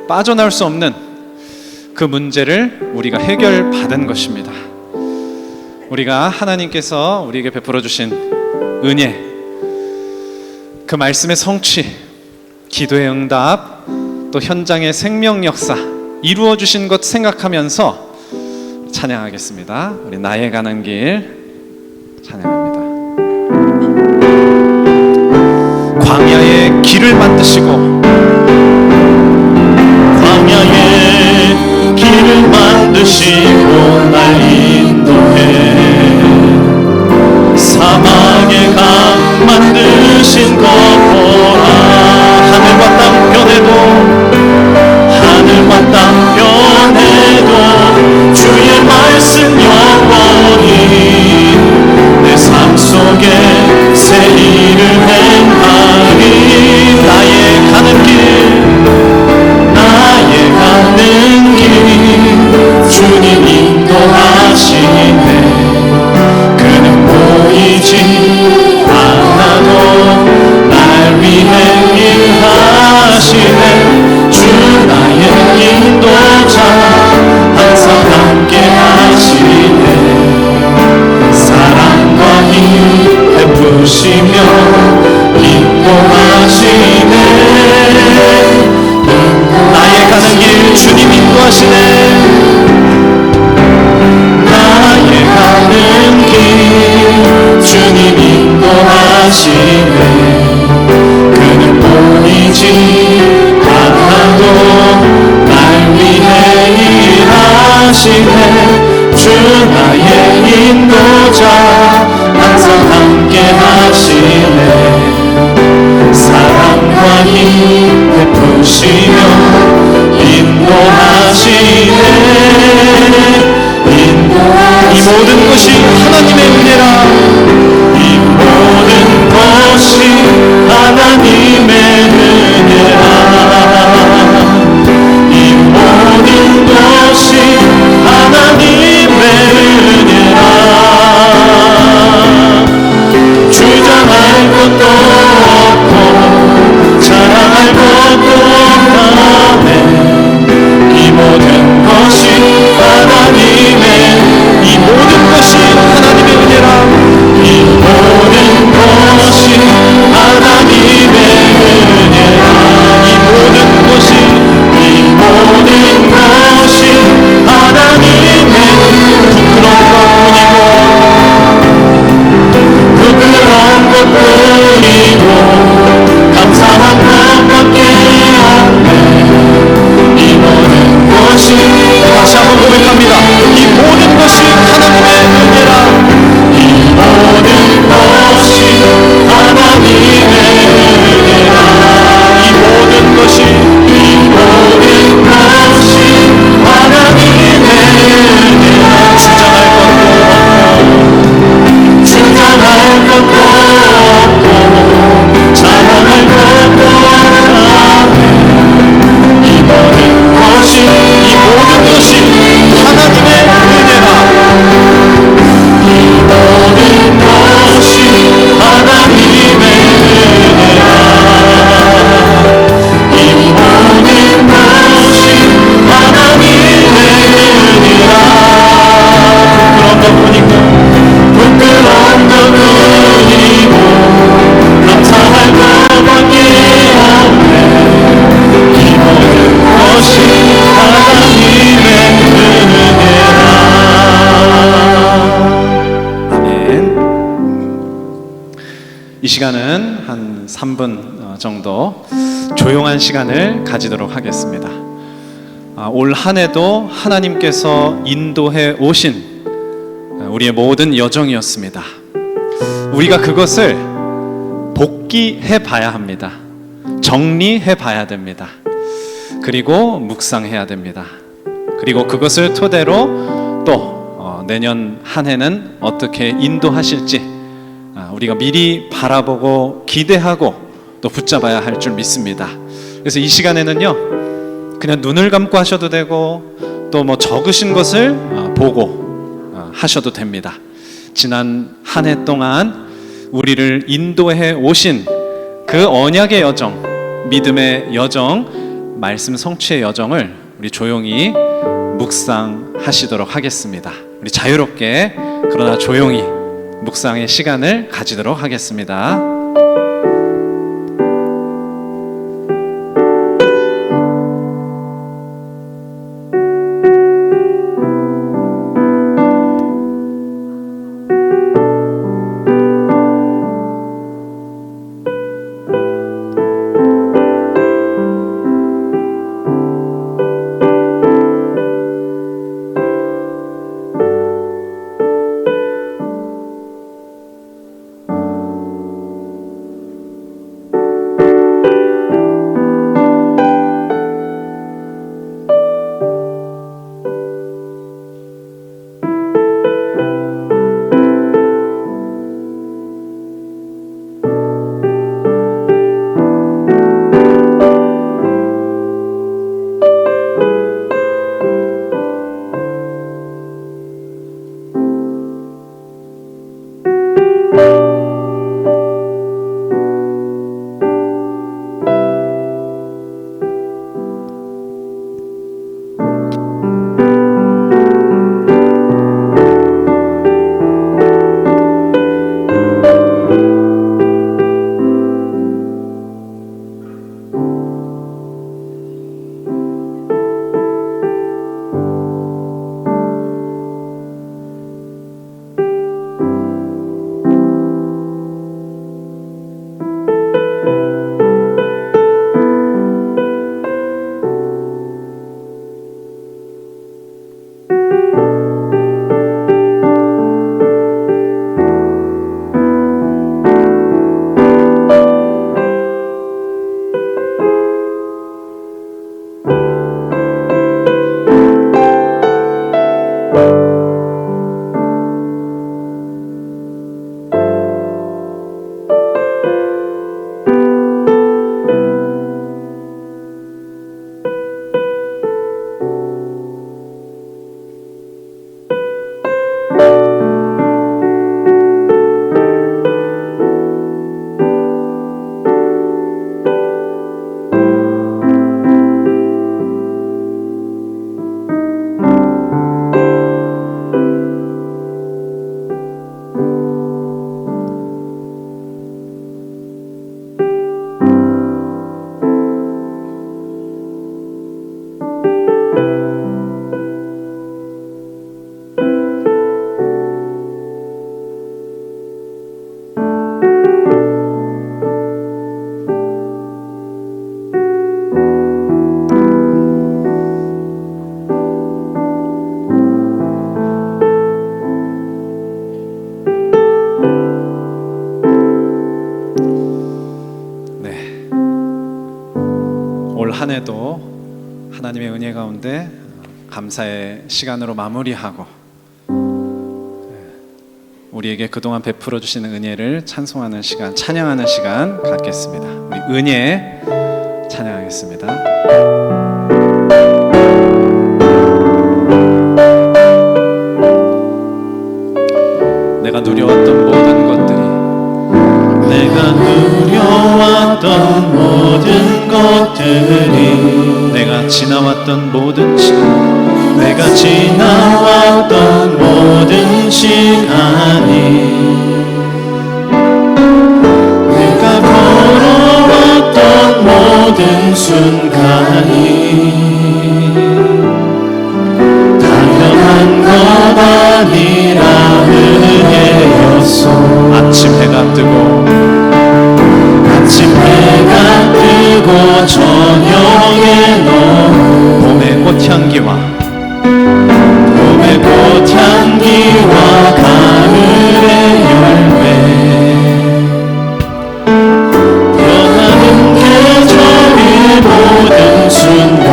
빠져나올 수 없는 그 문제를 우리가 해결받은 것입니다. 우리가 하나님께서 우리에게 베풀어 주신 은혜, 그 말씀의 성취, 기도의 응답, 또 현장의 생명 역사 이루어 주신 것 생각하면서 찬양하겠습니다. 우리 나의 가는 길 찬양합니다. 광야의 길을 만드시고, 광야의 길을 만드시고 날 인도해, 사막의 강 만드신 것 보라. 하늘과 땅 변해도, 하늘과 땅 변해도 주의 말씀 영원히 내 삶 속에 새 일을 행하리. 나의 가는 길, 나의 가는 길 주님 인도하시네. 그는 보이지 않아도 날 위해 일하시네. 주 나의 인도자 항상 함께 하시네. 사랑과 힘 베푸시며 인도하시네. 나의 가는 길 주님 인도하시네. 나의 가는 길 주님 인도하시네. 그는 보이지 않아도 날 위해 일하시네. 주 나의 인도자 항상 함께 하시네. 사랑과 힘 베푸시며 인도하시네. 이 모든 것이 하나님의 은혜라. 이 모든 것이 하나님의 은혜라. 이 모든 것이 하나님의 은혜라. 주장할 것도 없고 자랑할 것도 없다네. 이 모든 것이 하나님의, 이 모든 것이 하나님의 은혜라. 이 모든 것이 하나님의 은혜라. 이 모든 것이, 이 모든 것이 하나님의, 부끄러운 것뿐이고 감사한 것밖에 없네. 이 모든 것이, 다시 한번 고백합니다. 이 모든 것이 하나님의 은혜라. 이 모든 것이 하나님의 은혜라. 이 모든 것이, 이 모든 것이 하나님의 은혜라. 주장할 것도 없고 자랑할 것도 없다네. 이 모든 것이, 이 모든 것이 하나님의 은혜라. 이 모든 것이 하나님의 은혜라. 이 모든 것이 하나님의 은혜라. 부끄러운 것뿐이고 감사할 것밖에 없네. 이 모든 것이 하나님의 은혜라. 아멘. 이 시간은 한 3분 정도 조용한 시간을 가지도록 하겠습니다. 올 한 해도 하나님께서 인도해 오신 우리의 모든 여정이었습니다. 우리가 그것을 복기해 봐야 합니다. 정리해 봐야 됩니다. 그리고 묵상해야 됩니다. 그리고 그것을 토대로 또 내년 한 해는 어떻게 인도하실지 우리가 미리 바라보고 기대하고 또 붙잡아야 할 줄 믿습니다. 그래서 이 시간에는요, 그냥 눈을 감고 하셔도 되고 또 뭐 적으신 것을 보고 하셔도 됩니다. 지난 한 해 동안 우리를 인도해 오신 그 언약의 여정, 믿음의 여정, 말씀 성취의 여정을 우리 조용히 묵상하시도록 하겠습니다. 우리 자유롭게 그러나 조용히 묵상의 시간을 가지도록 하겠습니다. 한 해도 하나님의 은혜 가운데 감사의 시간으로 마무리하고 우리에게 그동안 베풀어 주시는 은혜를 찬송하는 시간, 찬양하는 시간 갖겠습니다. 우리 은혜 찬양하겠습니다. 내가 누려왔던 모든 것들이 내가 누려왔던 모든 것들이 내가 지나왔던 모든 시간 내가 지나왔던 모든 시간이 내가 걸어왔던 모든 순간이 당연한 것 아니라 은혜였소. 아침 해가 뜨고 아침 해가 뜨고 저녁에 너 봄의 꽃향기와 봄의 꽃향기와 가을의 열매 변하는 계절의 모든 순간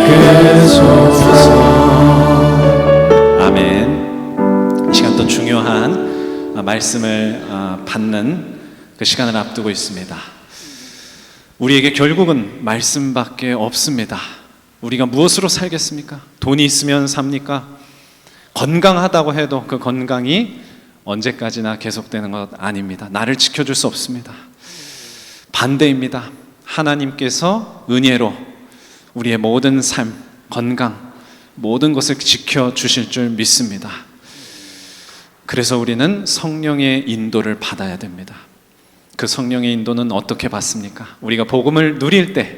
이끄소서. 아멘. 이 시간 또 중요한 말씀을 받는 그 시간을 앞두고 있습니다. 우리에게 결국은 말씀밖에 없습니다. 우리가 무엇으로 살겠습니까? 돈이 있으면 삽니까? 건강하다고 해도 그 건강이 언제까지나 계속되는 것 아닙니다. 나를 지켜줄 수 없습니다. 반대입니다. 하나님께서 은혜로 우리의 모든 삶, 건강, 모든 것을 지켜주실 줄 믿습니다. 그래서 우리는 성령의 인도를 받아야 됩니다. 그 성령의 인도는 어떻게 받습니까? 우리가 복음을 누릴 때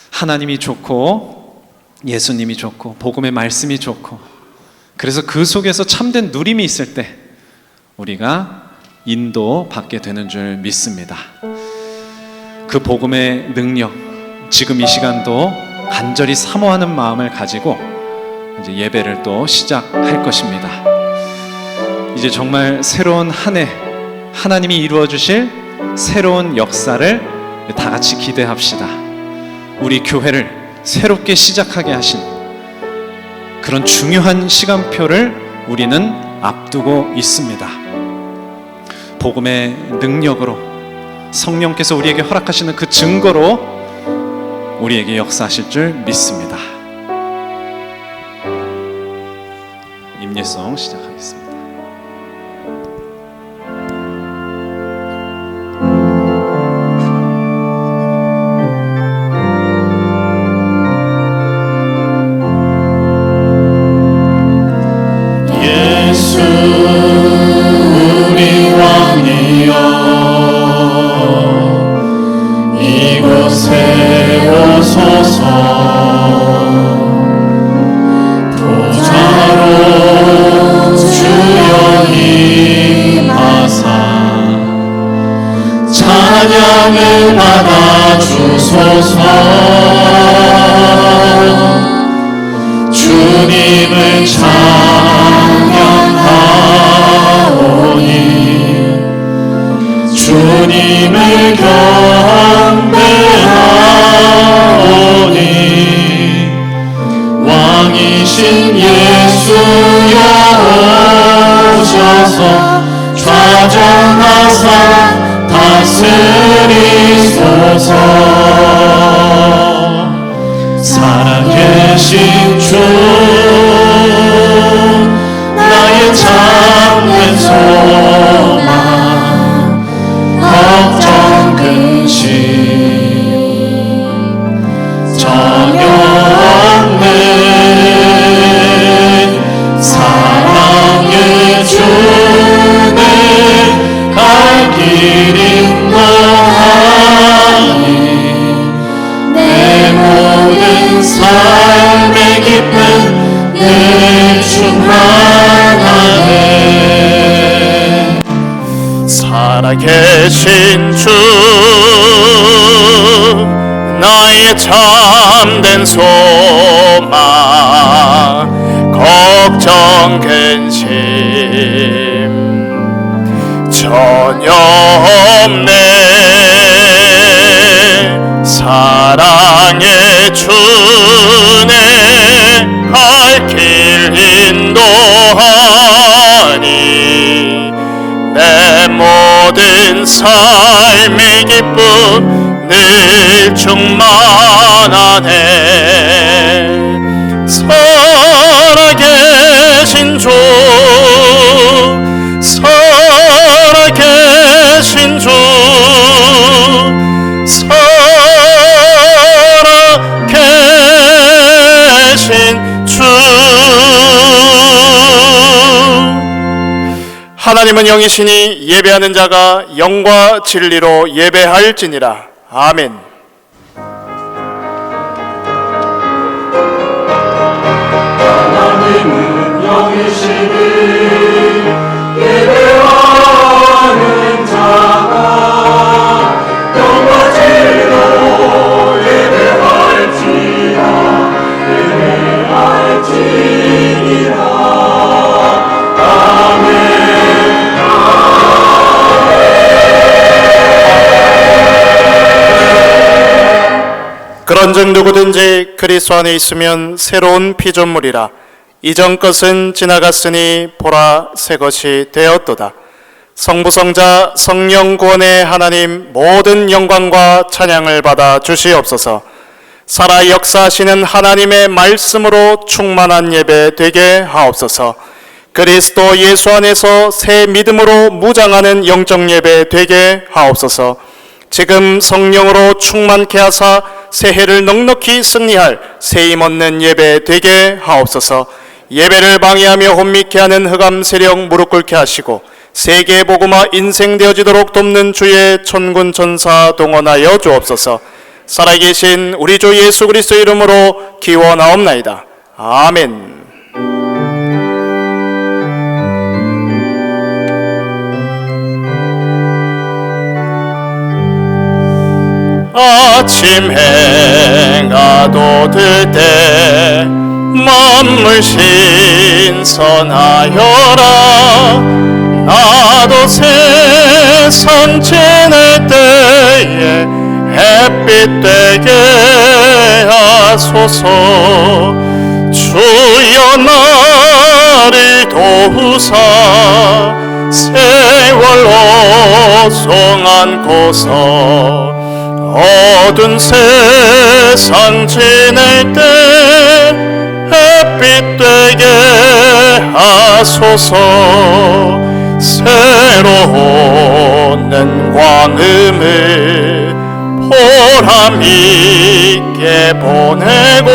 하나님이 좋고 예수님이 좋고 복음의 말씀이 좋고, 그래서 그 속에서 참된 누림이 있을 때 우리가 인도받게 되는 줄 믿습니다. 그 복음의 능력, 지금 이 시간도 간절히 사모하는 마음을 가지고 이제 예배를 또 시작할 것입니다. 이제 정말 새로운 한 해, 하나님이 이루어 주실 새로운 역사를 다 같이 기대합시다. 우리 교회를 새롭게 시작하게 하신 그런 중요한 시간표를 우리는 앞두고 있습니다. 복음의 능력으로 성령께서 우리에게 허락하시는 그 증거로 우리에게 역사하실 줄 믿습니다. 임예송 시작하겠습니다. 예수 우리 왕이여 이곳에 오소서. 보좌로 주여 임하사 찬양을 받아 주소서. 주님을 찬양하오니 주님을 경배하오니 왕이신 예수여 오셔서 좌정하사 다스리소서. 살아계신 주 나의 참된 소망 걱정 근심 전혀 없네. 사랑의 주네 갈 길 인도하니 내 모든 삶의 기쁨 늘 충만하네. 살아계신 주 나의 참된 소망 걱정 근심 전혀 없네. 사랑의 주네 갈 길 인도하니 내 모든 삶의 기쁨 늘 충만하네. 살아계신 주 살아계신 주 살아계신 주. 하나님은 영이시니 예배하는 자가 영과 진리로 예배할지니라. 아멘. 하나님은 영이시니 예배하는 자가 영과 진리로 예배할지니라. 아멘. 그런즉 누구든지 그리스도 안에 있으면 새로운 피조물이라. 이전 것은 지나갔으니 보라 새 것이 되었도다. 성부성자 성령 구원의 하나님 모든 영광과 찬양을 받아 주시옵소서. 살아 역사하시는 하나님의 말씀으로 충만한 예배 되게 하옵소서. 그리스도 예수 안에서 새 믿음으로 무장하는 영적 예배 되게 하옵소서. 지금 성령으로 충만케 하사 새해를 넉넉히 승리할 새 힘 얻는 예배 되게 하옵소서. 예배를 방해하며 혼미케 하는 흑암 세력 무릎 꿇게 하시고 세계 복음화 인생되어지도록 돕는 주의 천군 천사 동원하여 주옵소서. 살아계신 우리 주 예수 그리스도 이름으로 기원하옵나이다. 아멘. 아침 해가 돋을 때 만물 신선하여라. 나도 세상 지낼 때에 햇빛 되게 하소서. 주여 나를 도우사 세월로 송 안고서 어두운 세상 지낼 때 햇빛 되게 하소서. 새로운 광음을 보람 있게 보내고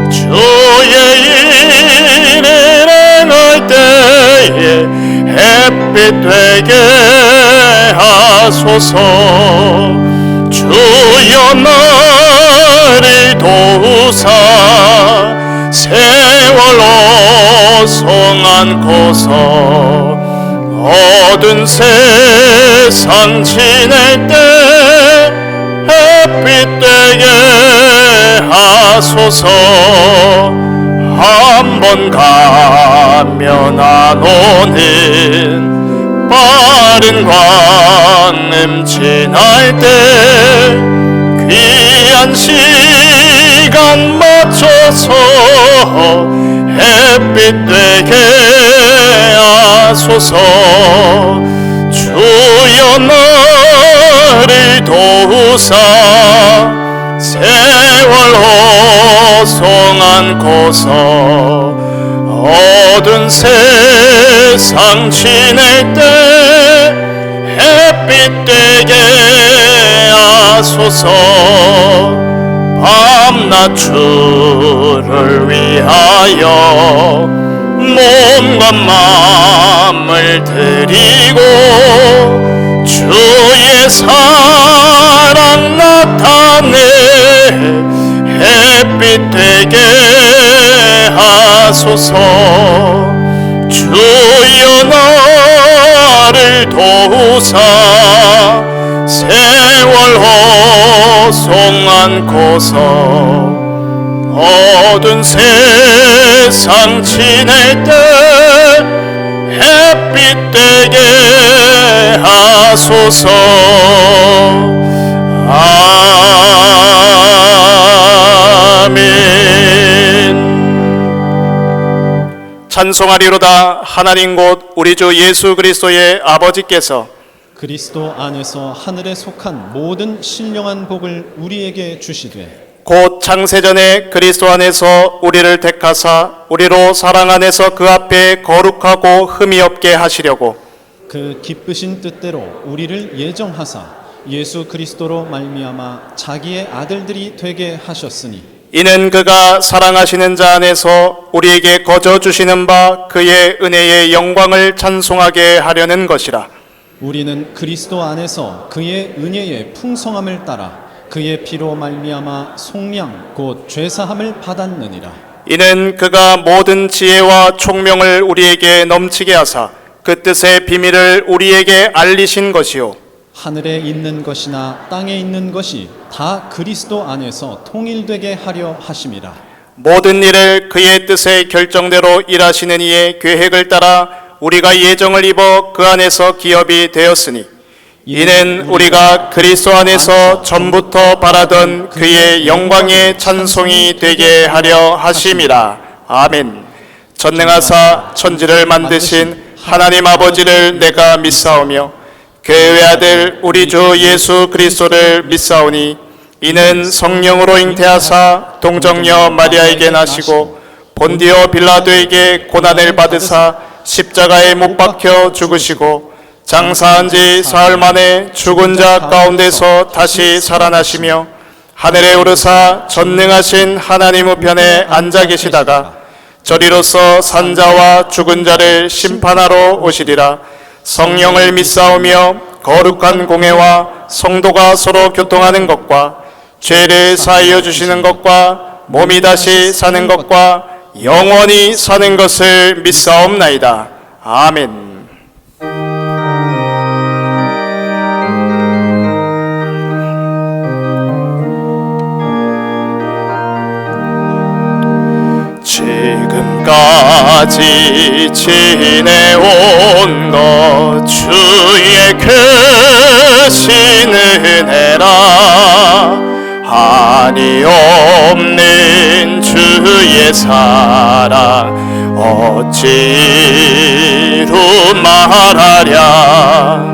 주의 일을 행할 때에 햇빛 되게 하소서. 주여 나를 도우사 세월로 송 안고서 어두운 세상 지낼 때 햇빛 되게 하소서. 한 번 가면 안 오는 빠른 광음 지날 때 귀한 시간 맞춰서 햇빛 되게 하소서. 주여 나를 도우사 세월호 송 안고서 어두운 세상 지낼 때 햇빛 되게 하소서. 밤낮 주를 위하여 몸과 마음을 드리고 주의 사랑 나타내 햇빛 되게 하소서. 주여 나를 도우사 세월호 송 안고서 어두운 세상 지낼 때 햇빛 되게 하소서. 아멘. 찬송하리로다. 하나님 곧 우리 주 예수 그리스도의 아버지께서 그리스도 안에서 하늘에 속한 모든 신령한 복을 우리에게 주시되 곧 창세전에 그리스도 안에서 우리를 택하사 우리로 사랑 안에서 그 앞에 거룩하고 흠이 없게 하시려고 그 기쁘신 뜻대로 우리를 예정하사 예수 그리스도로 말미암아 자기의 아들들이 되게 하셨으니 이는 그가 사랑하시는 자 안에서 우리에게 거저 주시는 바 그의 은혜의 영광을 찬송하게 하려는 것이라. 우리는 그리스도 안에서 그의 은혜의 풍성함을 따라 그의 피로 말미암아 속량 곧 죄사함을 받았느니라. 이는 그가 모든 지혜와 총명을 우리에게 넘치게 하사 그 뜻의 비밀을 우리에게 알리신 것이요 하늘에 있는 것이나 땅에 있는 것이 다 그리스도 안에서 통일되게 하려 하심이라. 모든 일을 그의 뜻의 결정대로 일하시는 이의 계획을 따라 우리가 예정을 입어 그 안에서 기업이 되었으니 이는 우리가 그리스도 안에서 전부터 바라던 그의 영광의 찬송이 되게 하려 하심이라. 아멘. 전능하사 천지를 만드신 하나님 아버지를 내가 믿사오며 그 외아들 우리 주 예수 그리스도를 믿사오니 이는 성령으로 잉태하사 동정녀 마리아에게 나시고 본디오 빌라도에게 고난을 받으사 십자가에 못 박혀 죽으시고 장사한 지 사흘 만에 죽은 자 가운데서 다시 살아나시며 하늘에 오르사 전능하신 하나님 우편에 앉아 계시다가 저리로서 산자와 죽은 자를 심판하러 오시리라. 성령을 믿사오며 거룩한 공회와 성도가 서로 교통하는 것과 죄를 사하여 주시는 것과 몸이 다시 사는 것과 영원히 사는 것을 믿사옵나이다. 아멘. 지금까지 지내온 것 주의 크신 은혜라. 한이 없는 주의 사랑 어찌로 말하랴.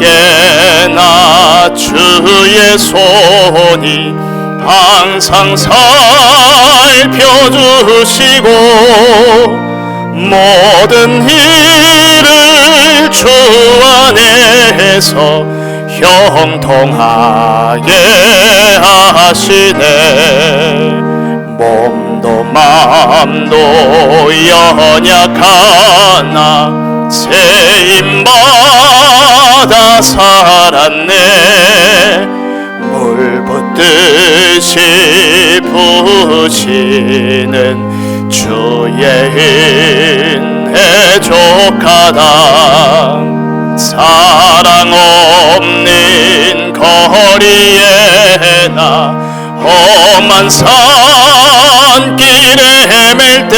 자나깨나 주의 손이 항상 살펴주시고 모든 일을 주 안에서 형통하게 하시네. 몸도 맘도 연약하나 세임받아 살았네. 물 붓듯이 부으시는 주의 은혜 족하다. 사랑 없는 거리에 나 험한 산길에 헤맬 때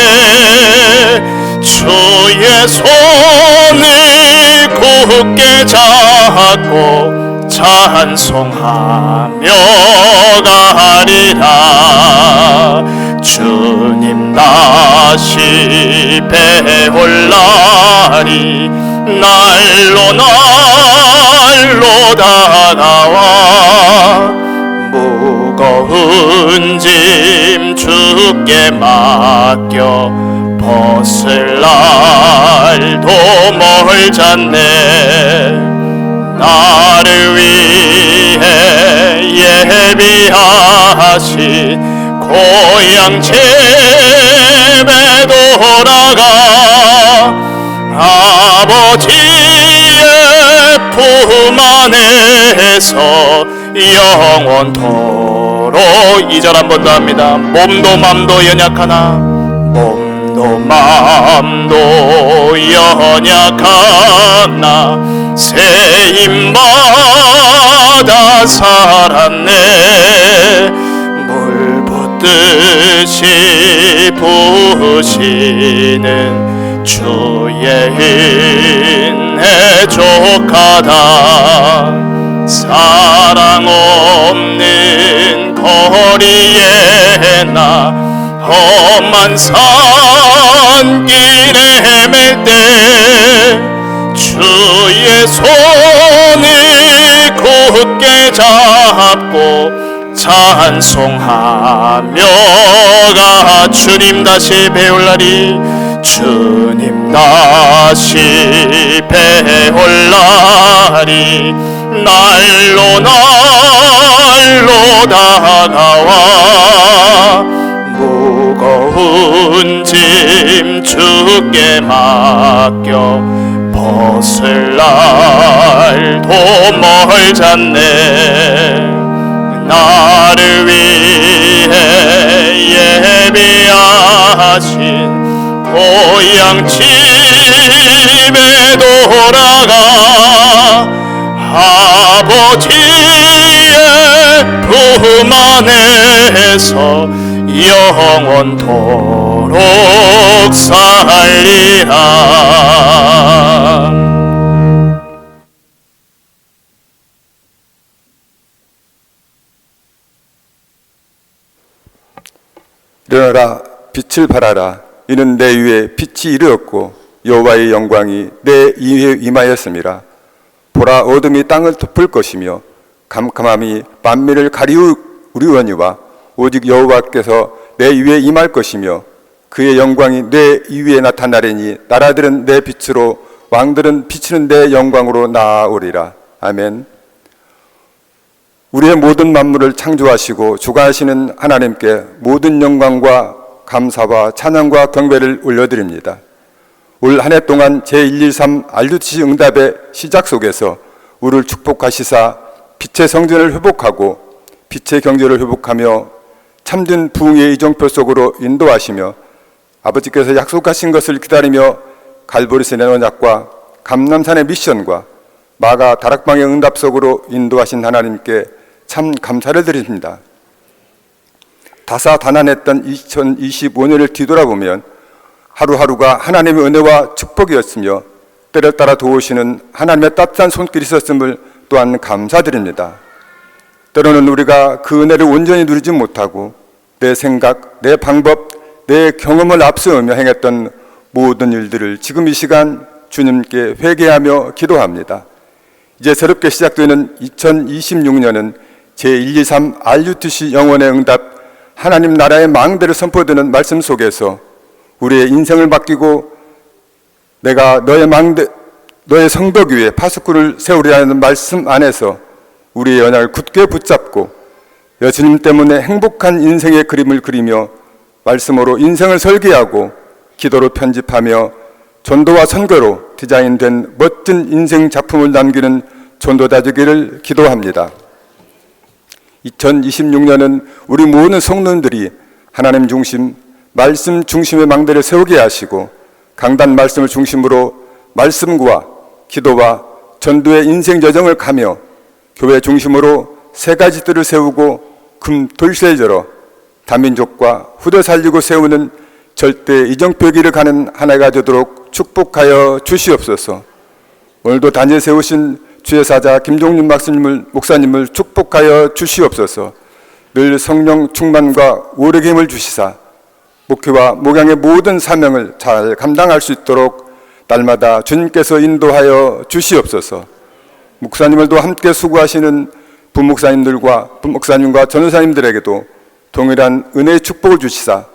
주의 손을 굳게 잡고 찬송하며 가리라. 주님 다시 배올 날이 날로 날로 다가와 무거운 짐 주께 맡겨 벗을 날도 멀잖네. 나를 위해 예비하신 고향 집에 돌아가 아버지의 품 안에서 영원토록. 2절 한 번 더 합니다. 몸도 맘도 연약하나 몸도 맘도 연약하나 세임받아 살았네. 물 붓듯이 부으시는 주의 은혜 족하다. 사랑 없는 거리에 나 험한 산길에 헤맬 때 주의 손을 굳게 잡고 찬송하며 가. 주님 다시 배울 날이 주님 다시 배울 날이 날로 날로 다가와 무거운 짐 주께 맡겨 벗을 날도 멀잖네. 나를 위해 예비하신 고향 집에 돌아가 아버지의 품 안에서 영원토록 살리라. 일어나라 빛을 발하라 이는 내 위에 빛이 이르렀고 여호와의 영광이 내 위에 임하였음이라. 보라 어둠이 땅을 덮을 것이며 캄캄함이 만민을 가리우리오니와 오직 여호와께서 내 위에 임할 것이며 그의 영광이 내 위에 나타나리니 나라들은 내 빛으로 왕들은 비치는 내 영광으로 나아오리라. 아멘. 우리의 모든 만물을 창조하시고 주관하시는 하나님께 모든 영광과 감사와 찬양과 경배를 올려드립니다. 올 한 해 동안 제113 RUTC 응답의 시작 속에서 우리를 축복하시사 빛의 성전을 회복하고 빛의 경제를 회복하며 참된 부흥의 이정표 속으로 인도하시며 아버지께서 약속하신 것을 기다리며 갈보리산의 언약과 감람산의 미션과 마가 다락방의 응답 속으로 인도하신 하나님께 참 감사를 드립니다. 다사다난했던 2025년을 뒤돌아보면 하루하루가 하나님의 은혜와 축복이었으며 때를 따라 도우시는 하나님의 따뜻한 손길이 있었음을 또한 감사드립니다. 때로는 우리가 그 은혜를 온전히 누리지 못하고 내 생각, 내 방법, 내 경험을 앞세우며 행했던 모든 일들을 지금 이 시간 주님께 회개하며 기도합니다. 이제 새롭게 시작되는 2026년은 제123 RUTC 영혼의 응답 하나님 나라의 망대를 선포되는 말씀 속에서 우리의 인생을 맡기고 내가 너의 성벽 위에 파수꾼을 세우리라는 말씀 안에서 우리의 연약을 굳게 붙잡고 예수님 때문에 행복한 인생의 그림을 그리며 말씀으로 인생을 설계하고 기도로 편집하며 전도와 선거로 디자인된 멋진 인생 작품을 남기는 전도자 되기를 기도합니다. 2026년은 우리 모든 성도들이 하나님 중심, 말씀 중심의 망대를 세우게 하시고 강단 말씀을 중심으로 말씀과 기도와 전도의 인생 여정을 가며 교회 중심으로 세 가지들을 세우고 금돌쇠절어 다민족과 후대 살리고 세우는 절대 이정표기를 가는 한 해가 되도록 축복하여 주시옵소서. 오늘도 단위에 세우신 주의 사자 김종윤 목사님을 축복하여 주시옵소서. 늘 성령 충만과 오래게 힘을 주시사 목회와 목양의 모든 사명을 잘 감당할 수 있도록 날마다 주님께서 인도하여 주시옵소서. 목사님들도 함께 수고하시는 부목사님과 전도사님들에게도 동일한 은혜의 축복을 주시사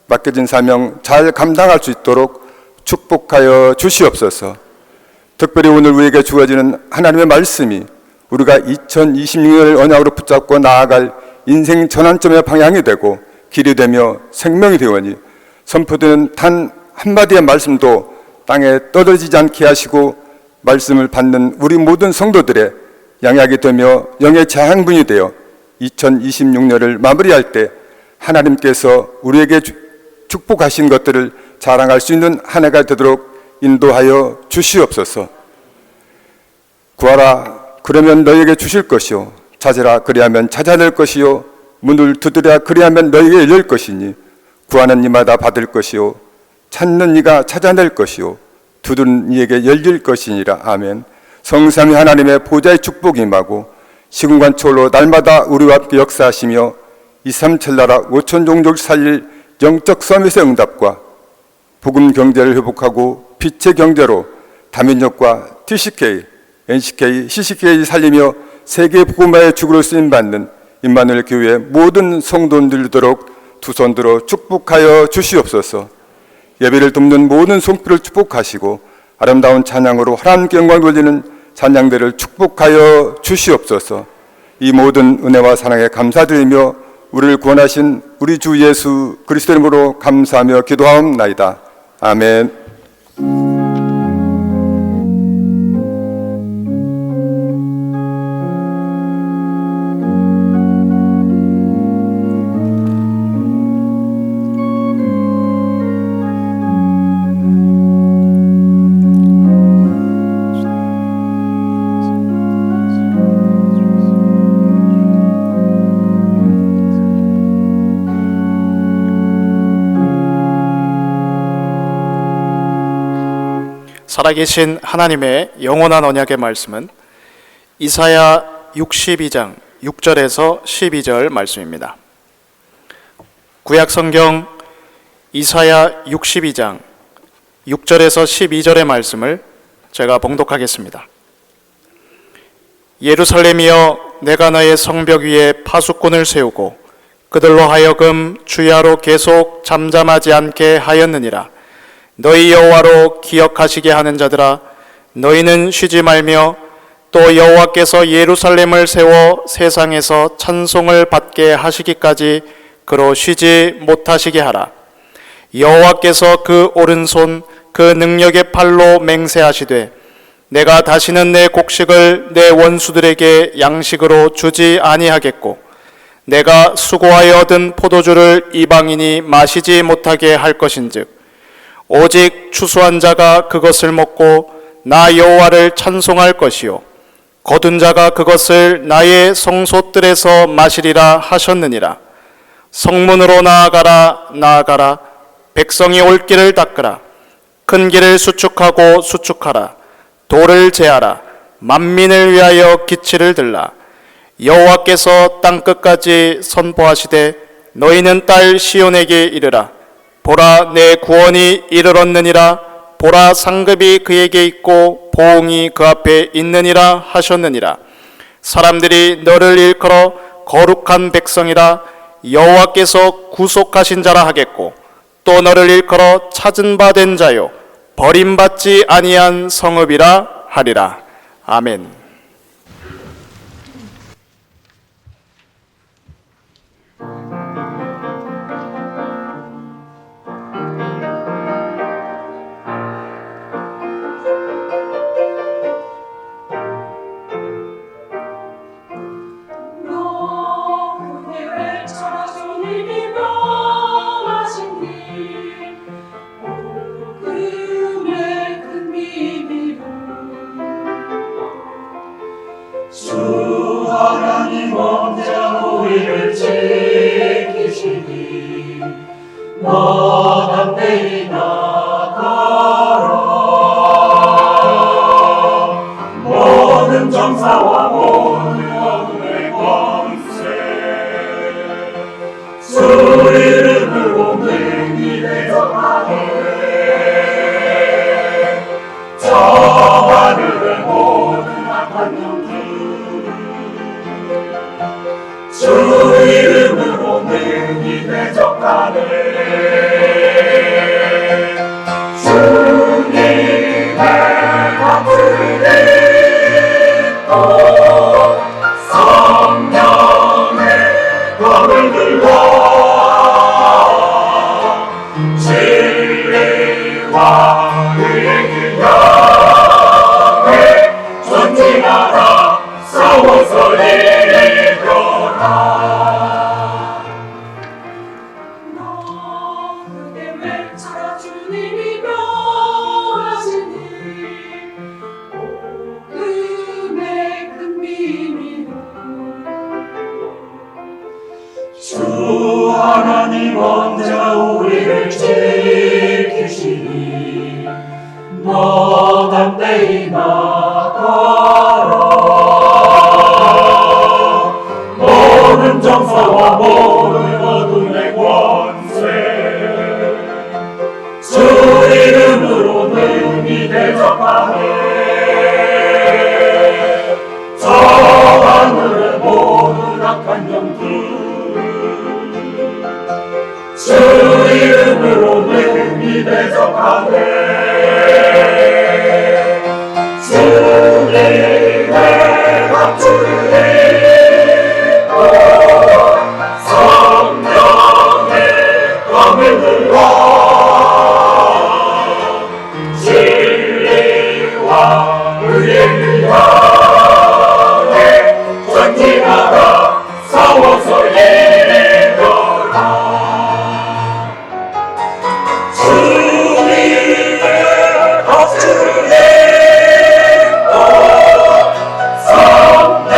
맡겨진 사명 잘 감당할 수 있도록 축복하여 주시옵소서. 특별히 오늘 우리에게 주어지는 하나님의 말씀이 우리가 2026년을 언약으로 붙잡고 나아갈 인생 전환점의 방향이 되고 길이 되며 생명이 되오니 선포되는 단 한마디의 말씀도 땅에 떨어지지 않게 하시고 말씀을 받는 우리 모든 성도들의 양약이 되며 영의 자양분이 되어 2026년을 마무리할 때 하나님께서 우리에게 축복하신 것들을 자랑할 수 있는 한 해가 되도록 인도하여 주시옵소서. 구하라 그러면 너희에게 주실 것이요 찾으라 그리하면 찾아낼 것이요 문을 두드리라 그리하면 너희에게 열릴 것이니 구하는 이마다 받을 것이요 찾는 이가 찾아낼 것이요 두드리는 이에게 열릴 것이니라. 아멘. 성삼위 하나님의 보좌의 축복이 임하고 시공간 초월로 날마다 우리와 함께 역사하시며 237나라 5천 종족 살릴 영적 서밋의 응답과 복음 경제를 회복하고 빛의 경제로 다민족과 TCK, NCK, CCK 살리며 세계 복음화의 주구로 쓰임받는 임마누엘 교회 모든 성도들 되도록 두 손 들어 축복하여 주시옵소서. 예배를 돕는 모든 손길을 축복하시고 아름다운 찬양으로 하나님께 영광 돌리는 찬양들을 축복하여 주시옵소서. 이 모든 은혜와 사랑에 감사드리며 우리를 구원하신 우리 주 예수 그리스도 이름으로 감사하며 기도하옵나이다. 아멘. 살아계신 하나님의 영원한 언약의 말씀은 이사야 62장 6절에서 12절 말씀입니다. 구약 성경 이사야 62장 6절에서 12절의 말씀을 제가 봉독하겠습니다. 예루살렘이여, 내가 너의 성벽 위에 파수꾼을 세우고 그들로 하여금 주야로 계속 잠잠하지 않게 하였느니라. 너희 여호와로 기억하시게 하는 자들아, 너희는 쉬지 말며 또 여호와께서 예루살렘을 세워 세상에서 찬송을 받게 하시기까지 그로 쉬지 못하시게 하라. 여호와께서 그 오른손 그 능력의 팔로 맹세하시되 내가 다시는 내 곡식을 내 원수들에게 양식으로 주지 아니하겠고 내가 수고하여 얻은 포도주를 이방인이 마시지 못하게 할 것인즉 오직 추수한 자가 그것을 먹고 나 여호와를 찬송할 것이요 거둔 자가 그것을 나의 성소뜰에서 마시리라 하셨느니라. 성문으로 나아가라, 나아가라. 백성이 올 길을 닦으라. 큰 길을 수축하고 수축하라. 돌을 제하라. 만민을 위하여 기치를 들라. 여호와께서 땅끝까지 선포하시되 너희는 딸 시온에게 이르라. 보라, 내 구원이 이르렀느니라. 보라, 상급이 그에게 있고 보응이 그 앞에 있느니라 하셨느니라. 사람들이 너를 일컬어 거룩한 백성이라 여호와께서 구속하신 자라 하겠고 또 너를 일컬어 찾은 바 된 자요 버림받지 아니한 성읍이라 하리라. 아멘. 하나님 언제나 우리를 지키시니 너 담대히 나가라. 모든 정사와 모든 어둠의 권세 주 이름으로 능히 대적하네. 저 하늘의 모든 악한 영들 주 이름으로 능히 대적하네. 주님의 박수를 듣고 성령의 검을 들고 진리와 의의 길 향해 전진하라. 싸워서 이겨라. 너 크게 외쳐라. 주님이 명하시니 복음의 큰 비밀은 주 하나님 언제나 우리를 지키시니 너 담대히 나가라. 모든 정사와 모든 어둠의 권세 주 이름으로 능히 대적하네. 저 하늘의 모든 악한 영들 주 이름으로 능히 대적하네. 주님의 박수를 듣고 성령의 검을 들고 진리와 의의 길 향해 전진하라. 싸워서 이겨라. 주님의 박수를 듣고 성령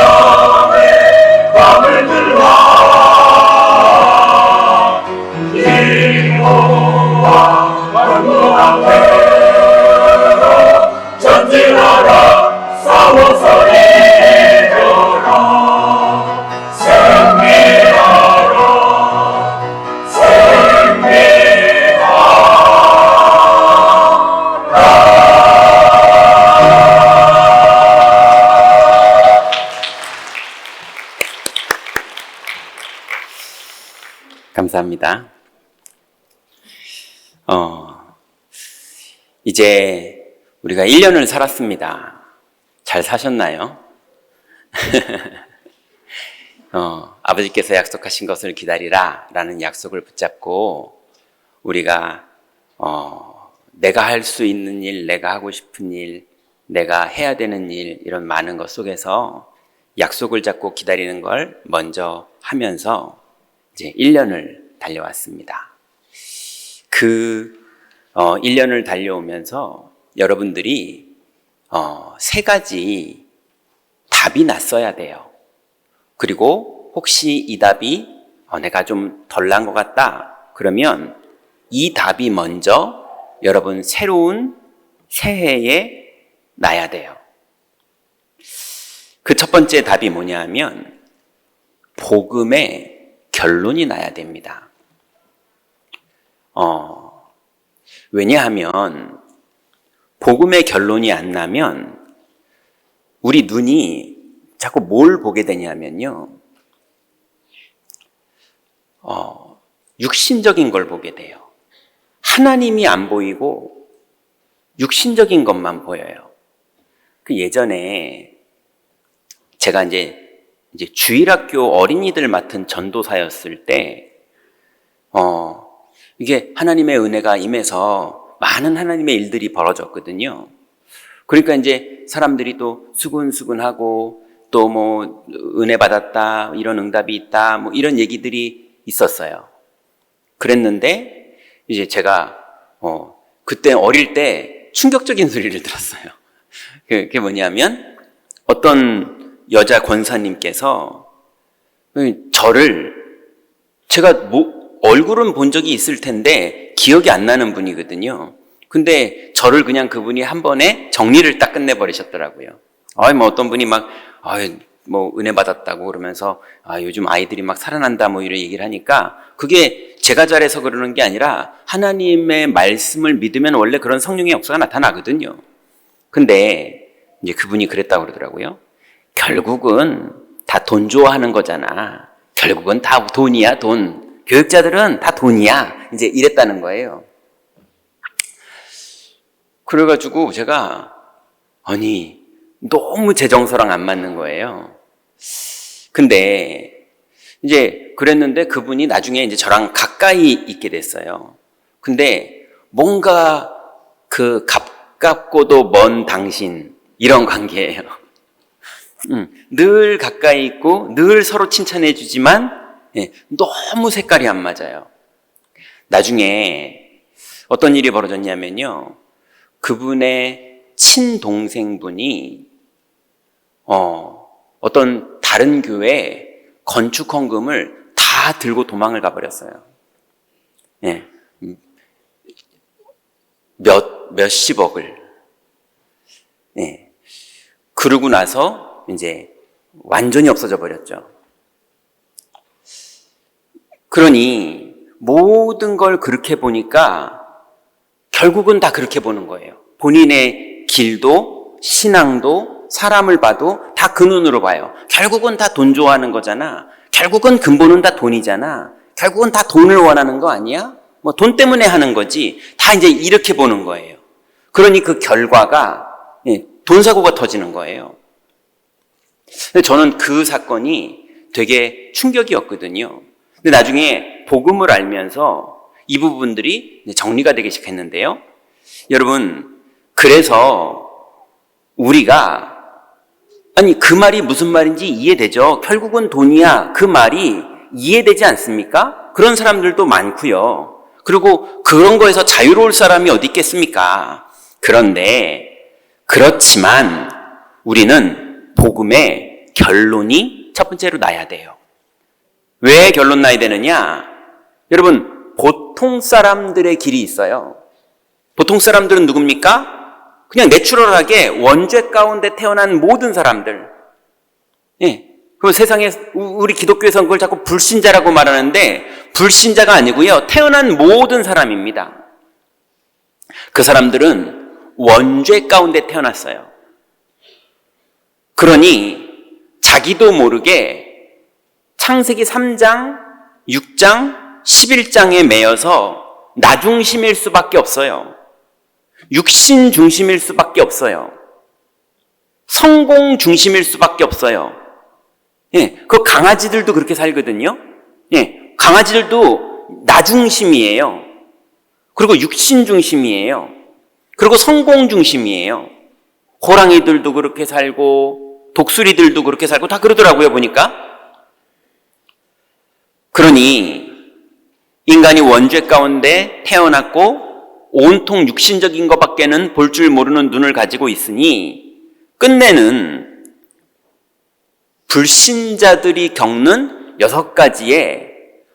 감사합니다. 이제 우리가 1년을 살았습니다. 잘 사셨나요? 아버지께서 약속하신 것을 기다리라 라는 약속을 붙잡고 우리가 내가 할 수 있는 일, 내가 하고 싶은 일, 내가 해야 되는 일, 이런 많은 것 속에서 약속을 잡고 기다리는 걸 먼저 하면서 이제 1년을 달려왔습니다. 그 1년을 달려오면서 여러분들이 세 가지 답이 났어야 돼요. 그리고 혹시 이 답이 내가 좀 덜 난 것 같다 그러면 이 답이 먼저 여러분 새로운 새해에 나야 돼요. 그 첫 번째 답이 뭐냐 하면 복음의 결론이 나야 됩니다. 왜냐하면 복음의 결론이 안 나면 우리 눈이 자꾸 뭘 보게 되냐면요. 육신적인 걸 보게 돼요. 하나님이 안 보이고 육신적인 것만 보여요. 그 예전에 제가 이제 주일학교 어린이들 맡은 전도사였을 때, 이게 하나님의 은혜가 임해서 많은 하나님의 일들이 벌어졌거든요. 그러니까 이제 사람들이 또 수근수근하고 또 뭐 은혜 받았다, 이런 응답이 있다, 뭐 이런 얘기들이 있었어요. 그랬는데 이제 제가 그때 어릴 때 충격적인 소리를 들었어요. 그게 뭐냐면 어떤 여자 권사님께서 저를 제가 얼굴은 본 적이 있을 텐데 기억이 안 나는 분이거든요. 근데 저를 그냥 그분이 한 번에 정리를 딱 끝내버리셨더라고요. 뭐 어떤 분이 뭐 은혜 받았다고 그러면서 요즘 아이들이 막 살아난다 뭐 이런 얘기를 하니까 그게 제가 잘해서 그러는 게 아니라 하나님의 말씀을 믿으면 원래 그런 성령의 역사가 나타나거든요. 근데 이제 그분이 그랬다고 그러더라고요. 결국은 다 돈 좋아하는 거잖아. 결국은 다 돈이야, 돈. 교육자들은 다 돈이야. 이제 이랬다는 거예요. 그래가지고 제가 너무 제 정서랑 안 맞는 거예요. 근데 이제 그랬는데 그분이 나중에 이제 저랑 가까이 있게 됐어요. 근데 뭔가 그 가깝고도 먼 당신 이런 관계예요. 늘 가까이 있고 늘 서로 칭찬해 주지만 너무 색깔이 안 맞아요. 나중에 어떤 일이 벌어졌냐면요. 그분의 친동생분이 어떤 다른 교회 건축 헌금을 다 들고 도망을 가버렸어요. 몇십억을. 그러고 나서 이제 완전히 없어져 버렸죠. 그러니 모든 걸 그렇게 보니까 결국은 다 그렇게 보는 거예요. 본인의 길도 신앙도 사람을 봐도 다 그 눈으로 봐요. 결국은 다 돈 좋아하는 거잖아. 결국은 근본은 다 돈이잖아. 결국은 다 돈을 원하는 거 아니야? 뭐 돈 때문에 하는 거지. 다 이제 이렇게 보는 거예요. 그러니 그 결과가 돈 사고가 터지는 거예요. 근데 저는 그 사건이 되게 충격이었거든요. 근데 나중에 복음을 알면서 이 부분들이 정리가 되기 시작했는데요. 여러분, 그래서 우리가 그 말이 무슨 말인지 이해되죠? 결국은 돈이야. 그 말이 이해되지 않습니까? 그런 사람들도 많고요. 그리고 그런 거에서 자유로울 사람이 어디 있겠습니까? 그런데 그렇지만 우리는 복음의 결론이 첫 번째로 나야 돼요. 왜 결론 나야 되느냐? 여러분, 보통 사람들의 길이 있어요. 보통 사람들은 누굽니까? 그냥 내추럴하게 원죄 가운데 태어난 모든 사람들. 그럼 세상에 우리 기독교에서는 그걸 자꾸 불신자라고 말하는데 불신자가 아니고요. 태어난 모든 사람입니다. 그 사람들은 원죄 가운데 태어났어요. 그러니 자기도 모르게 창세기 3장, 6장, 11장에 매여서 나 중심일 수밖에 없어요. 육신 중심일 수밖에 없어요. 성공 중심일 수밖에 없어요. 예, 그 강아지들도 그렇게 살거든요. 예, 강아지들도 나 중심이에요. 그리고 육신 중심이에요. 그리고 성공 중심이에요. 호랑이들도 그렇게 살고 독수리들도 그렇게 살고 다 그러더라고요, 보니까. 그러니 인간이 원죄 가운데 태어났고 온통 육신적인 것밖에는 볼 줄 모르는 눈을 가지고 있으니 끝내는 불신자들이 겪는 6가지의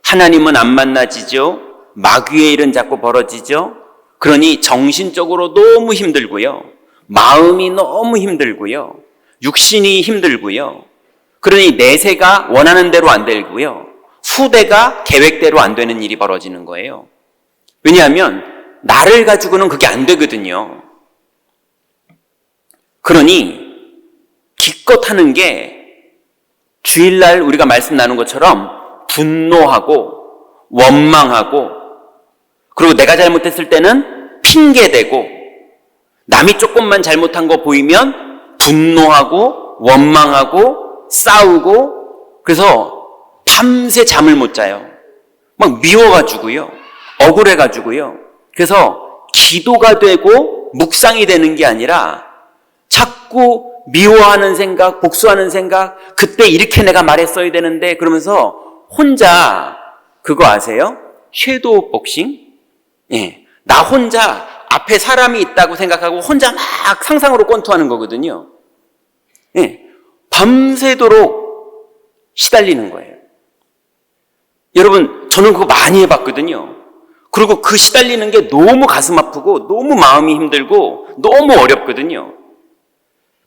하나님은 안 만나지죠. 마귀의 일은 자꾸 벌어지죠. 그러니 정신적으로 너무 힘들고요. 마음이 너무 힘들고요. 육신이 힘들고요. 그러니 내세가 원하는 대로 안 되고요. 후대가 계획대로 안 되는 일이 벌어지는 거예요. 왜냐하면 나를 가지고는 그게 안 되거든요. 그러니 기껏 하는 게 주일날 우리가 말씀 나눈 것처럼 분노하고 원망하고 그리고 내가 잘못했을 때는 핑계대고 남이 조금만 잘못한 거 보이면 분노하고 원망하고 싸우고 그래서 밤새 잠을 못 자요. 막 미워가지고요. 억울해가지고요. 그래서 기도가 되고 묵상이 되는 게 아니라 자꾸 미워하는 생각, 복수하는 생각, 그때 이렇게 내가 말했어야 되는데 그러면서 혼자 그거 아세요? 섀도우 복싱? 예, 나 혼자 앞에 사람이 있다고 생각하고 혼자 막 상상으로 권투하는 거거든요. 예, 밤새도록 시달리는 거예요. 여러분, 저는 그거 많이 해봤거든요. 그리고 그 시달리는 게 너무 가슴 아프고 너무 마음이 힘들고 너무 어렵거든요.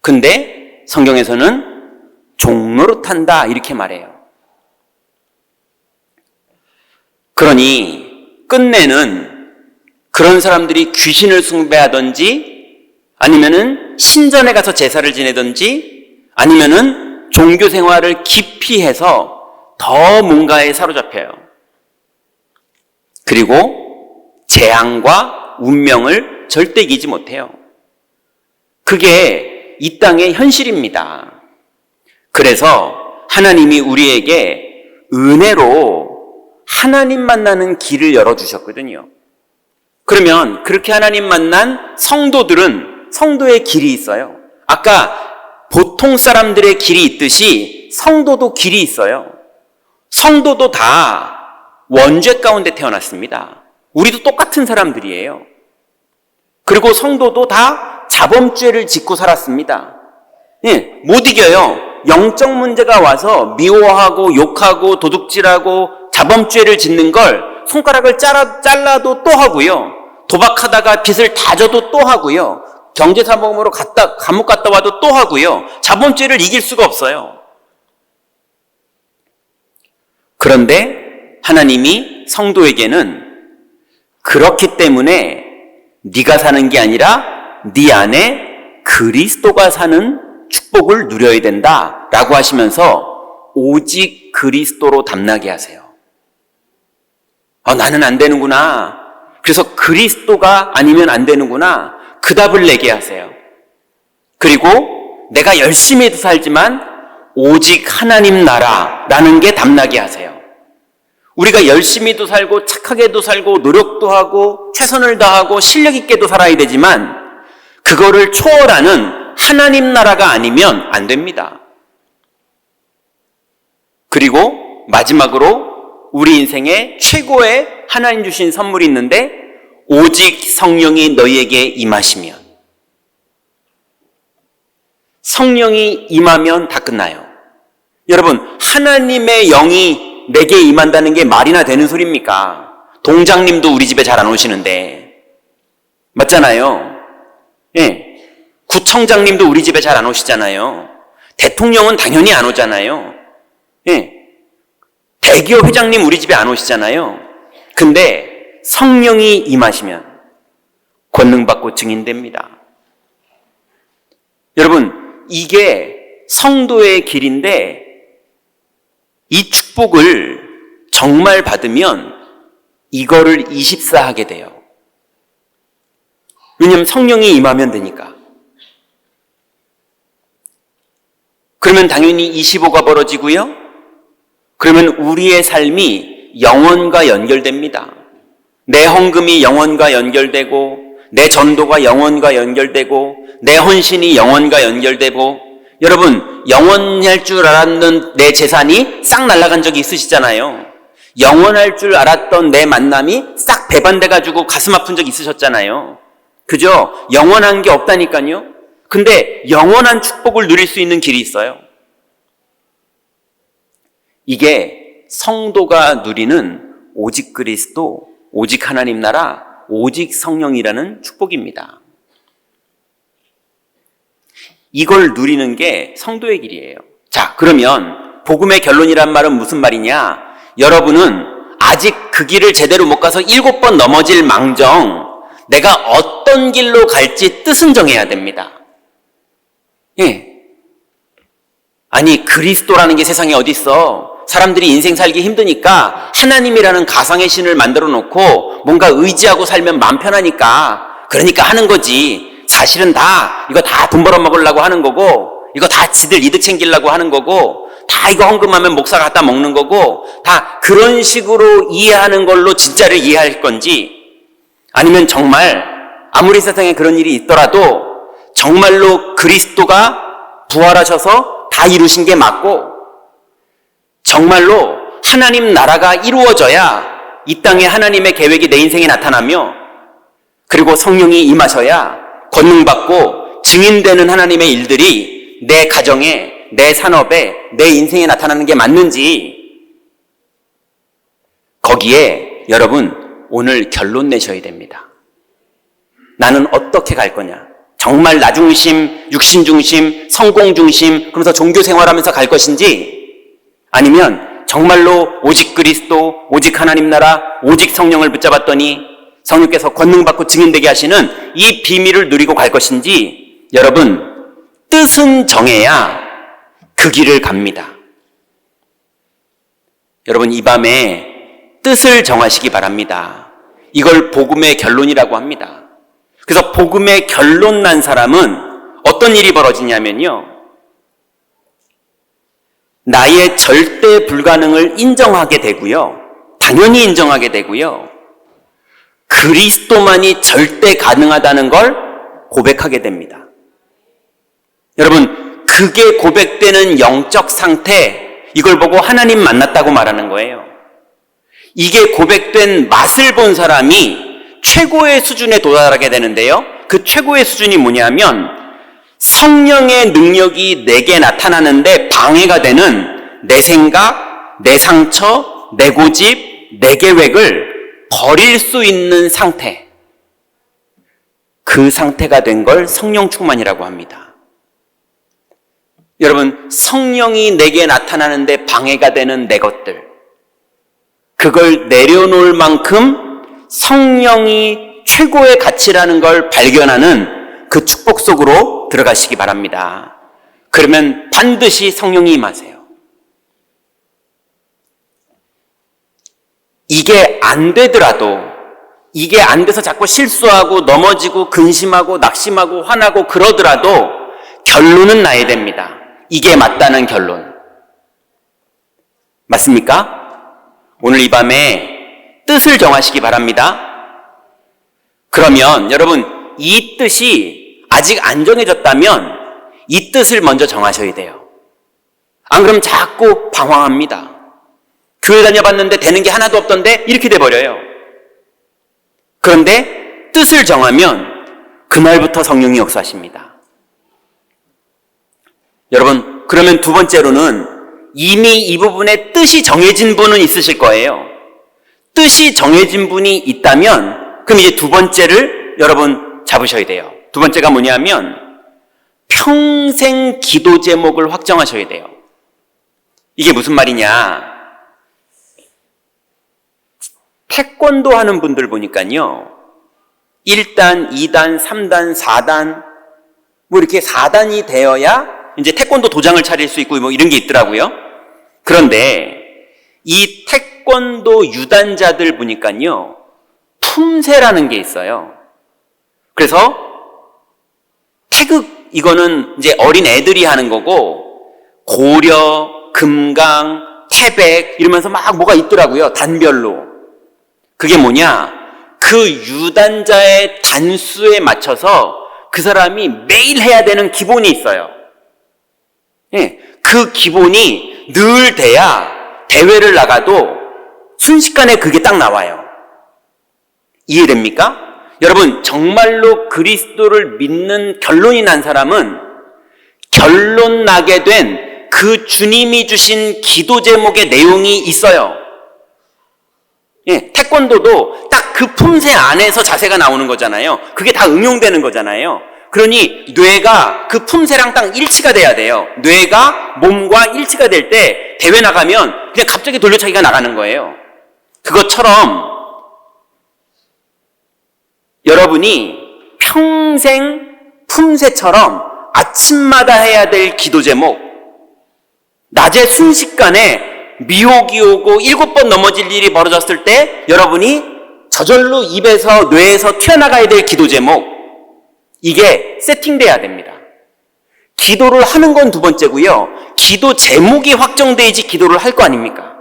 근데 성경에서는 종노릇한다 이렇게 말해요. 그러니 끝내는 그런 사람들이 귀신을 숭배하든지 아니면은 신전에 가서 제사를 지내든지 아니면은 종교 생활을 깊이 해서 더 뭔가에 사로잡혀요. 그리고 재앙과 운명을 절대 이기지 못해요. 그게 이 땅의 현실입니다. 그래서 하나님이 우리에게 은혜로 하나님 만나는 길을 열어주셨거든요. 그러면 그렇게 하나님 만난 성도들은 성도의 길이 있어요. 아까 보통 사람들의 길이 있듯이 성도도 길이 있어요. 성도도 다 원죄 가운데 태어났습니다. 우리도 똑같은 사람들이에요. 그리고 성도도 다 자범죄를 짓고 살았습니다. 예, 못 이겨요. 영적 문제가 와서 미워하고 욕하고 도둑질하고 자범죄를 짓는 걸 손가락을 잘라도 또 하고요. 도박하다가 빚을 다 져도 또 하고요. 경제사범으로 감옥 갔다 와도 또 하고요. 자범죄를 이길 수가 없어요. 그런데 하나님이 성도에게는 그렇기 때문에 네가 사는 게 아니라 네 안에 그리스도가 사는 축복을 누려야 된다라고 하시면서 오직 그리스도로 담나게 하세요. 나는 안 되는구나. 그래서 그리스도가 아니면 안 되는구나. 그 답을 내게 하세요. 그리고 내가 열심히 살지만 오직 하나님 나라라는 게 담나게 하세요. 우리가 열심히도 살고 착하게도 살고 노력도 하고 최선을 다하고 실력 있게도 살아야 되지만 그거를 초월하는 하나님 나라가 아니면 안 됩니다. 그리고 마지막으로 우리 인생에 최고의 하나님 주신 선물이 있는데 오직 성령이 너희에게 임하시면 성령이 임하면 다 끝나요. 여러분 하나님의 영이 내게 임한다는 게 말이나 되는 소리입니까? 동장님도 우리 집에 잘 안 오시는데 맞잖아요. 예, 구청장님도 우리 집에 잘 안 오시잖아요. 대통령은 당연히 안 오잖아요. 예, 대기업 회장님 우리 집에 안 오시잖아요. 근데 성령이 임하시면 권능받고 증인됩니다. 여러분 이게 성도의 길인데 이 축복을 정말 받으면 이거를 24하게 돼요. 왜냐하면 성령이 임하면 되니까. 그러면 당연히 25가 벌어지고요. 그러면 우리의 삶이 영원과 연결됩니다. 내 헌금이 영원과 연결되고, 내 전도가 영원과 연결되고, 내 헌신이 영원과 연결되고, 여러분, 영원할 줄 알았던 내 재산이 싹 날아간 적이 있으시잖아요. 영원할 줄 알았던 내 만남이 싹 배반돼가지고 가슴 아픈 적 있으셨잖아요. 그죠? 영원한 게 없다니까요. 근데 영원한 축복을 누릴 수 있는 길이 있어요. 이게 성도가 누리는 오직 그리스도, 오직 하나님 나라, 오직 성령이라는 축복입니다. 이걸 누리는 게 성도의 길이에요. 자, 그러면 복음의 결론이란 말은 무슨 말이냐? 여러분은 아직 그 길을 제대로 못 가서 7번 넘어질 망정, 내가 어떤 길로 갈지 뜻은 정해야 됩니다. 예. 아니, 그리스도라는 게 세상에 어디 있어? 사람들이 인생 살기 힘드니까 하나님이라는 가상의 신을 만들어 놓고 뭔가 의지하고 살면 마음 편하니까 그러니까 하는 거지. 사실은 이거 다 돈 벌어 먹으려고 하는 거고, 이거 다 지들 이득 챙기려고 하는 거고, 다 이거 헌금하면 목사가 갖다 먹는 거고, 다 그런 식으로 이해하는 걸로 진짜를 이해할 건지, 아니면 정말 아무리 세상에 그런 일이 있더라도 정말로 그리스도가 부활하셔서 다 이루신 게 맞고, 정말로 하나님 나라가 이루어져야 이 땅에 하나님의 계획이 내 인생에 나타나며, 그리고 성령이 임하셔야 권능받고 증인되는 하나님의 일들이 내 가정에, 내 산업에, 내 인생에 나타나는 게 맞는지, 거기에 여러분 오늘 결론 내셔야 됩니다. 나는 어떻게 갈 거냐? 정말 나 중심, 육신 중심, 성공 중심, 그러면서 종교 생활하면서 갈 것인지, 아니면 정말로 오직 그리스도, 오직 하나님 나라, 오직 성령을 붙잡았더니 성령께서 권능받고 증인되게 하시는 이 비밀을 누리고 갈 것인지, 여러분 뜻은 정해야 그 길을 갑니다. 여러분 이 밤에 뜻을 정하시기 바랍니다. 이걸 복음의 결론이라고 합니다. 그래서 복음의 결론 난 사람은 어떤 일이 벌어지냐면요, 나의 절대 불가능을 인정하게 되고요, 당연히 인정하게 되고요, 그리스도만이 절대 가능하다는 걸 고백하게 됩니다. 여러분, 그게 고백되는 영적 상태, 이걸 보고 하나님 만났다고 말하는 거예요. 이게 고백된 맛을 본 사람이 최고의 수준에 도달하게 되는데요, 그 최고의 수준이 뭐냐면 성령의 능력이 내게 나타나는데 방해가 되는 내 생각, 내 상처, 내 고집, 내 계획을 버릴 수 있는 상태, 그 상태가 된 걸 성령 충만이라고 합니다. 여러분, 성령이 내게 나타나는데 방해가 되는 내 것들, 그걸 내려놓을 만큼 성령이 최고의 가치라는 걸 발견하는 그 축복 속으로 들어가시기 바랍니다. 그러면 반드시 성령이 임하세요. 이게 안 되더라도, 이게 안 돼서 자꾸 실수하고 넘어지고 근심하고 낙심하고 화나고 그러더라도 결론은 나야 됩니다. 이게 맞다는 결론. 맞습니까? 오늘 이 밤에 뜻을 정하시기 바랍니다. 그러면 여러분, 이 뜻이 아직 안 정해졌다면 이 뜻을 먼저 정하셔야 돼요. 안 그러면 자꾸 방황합니다. 교회 다녀봤는데 되는 게 하나도 없던데 이렇게 돼버려요. 그런데 뜻을 정하면 그날부터 성령이 역사하십니다. 여러분, 그러면 두 번째로는 이미 이 부분에 뜻이 정해진 분은 있으실 거예요. 뜻이 정해진 분이 있다면 그럼 이제 두 번째를 여러분 잡으셔야 돼요. 두 번째가 뭐냐면 평생 기도 제목을 확정하셔야 돼요. 이게 무슨 말이냐? 태권도 하는 분들 보니까요, 1단, 2단, 3단, 4단, 뭐 이렇게 4단이 되어야 이제 태권도 도장을 차릴 수 있고 뭐 이런 게 있더라고요. 그런데 이 태권도 유단자들 보니까요, 품새라는 게 있어요. 그래서 태극, 이거는 이제 어린 애들이 하는 거고, 고려, 금강, 태백 이러면서 막 뭐가 있더라고요. 단별로. 그게 뭐냐? 그 유단자의 단수에 맞춰서 그 사람이 매일 해야 되는 기본이 있어요. 예, 그 기본이 늘 돼야 대회를 나가도 순식간에 그게 딱 나와요. 이해됩니까? 여러분, 정말로 그리스도를 믿는 결론이 난 사람은 결론 나게 된 그 주님이 주신 기도 제목의 내용이 있어요. 예, 태권도도 딱 그 품새 안에서 자세가 나오는 거잖아요. 그게 다 응용되는 거잖아요. 그러니 뇌가 그 품새랑 딱 일치가 돼야 돼요. 뇌가 몸과 일치가 될 때 대회 나가면 그냥 갑자기 돌려차기가 나가는 거예요. 그것처럼 여러분이 평생 품새처럼 아침마다 해야 될 기도 제목, 낮에 순식간에 미혹이 오고 7번 넘어질 일이 벌어졌을 때 여러분이 저절로 입에서 뇌에서 튀어나가야 될 기도 제목, 이게 세팅돼야 됩니다. 기도를 하는 건 두 번째고요. 기도 제목이 확정돼야지 기도를 할 거 아닙니까?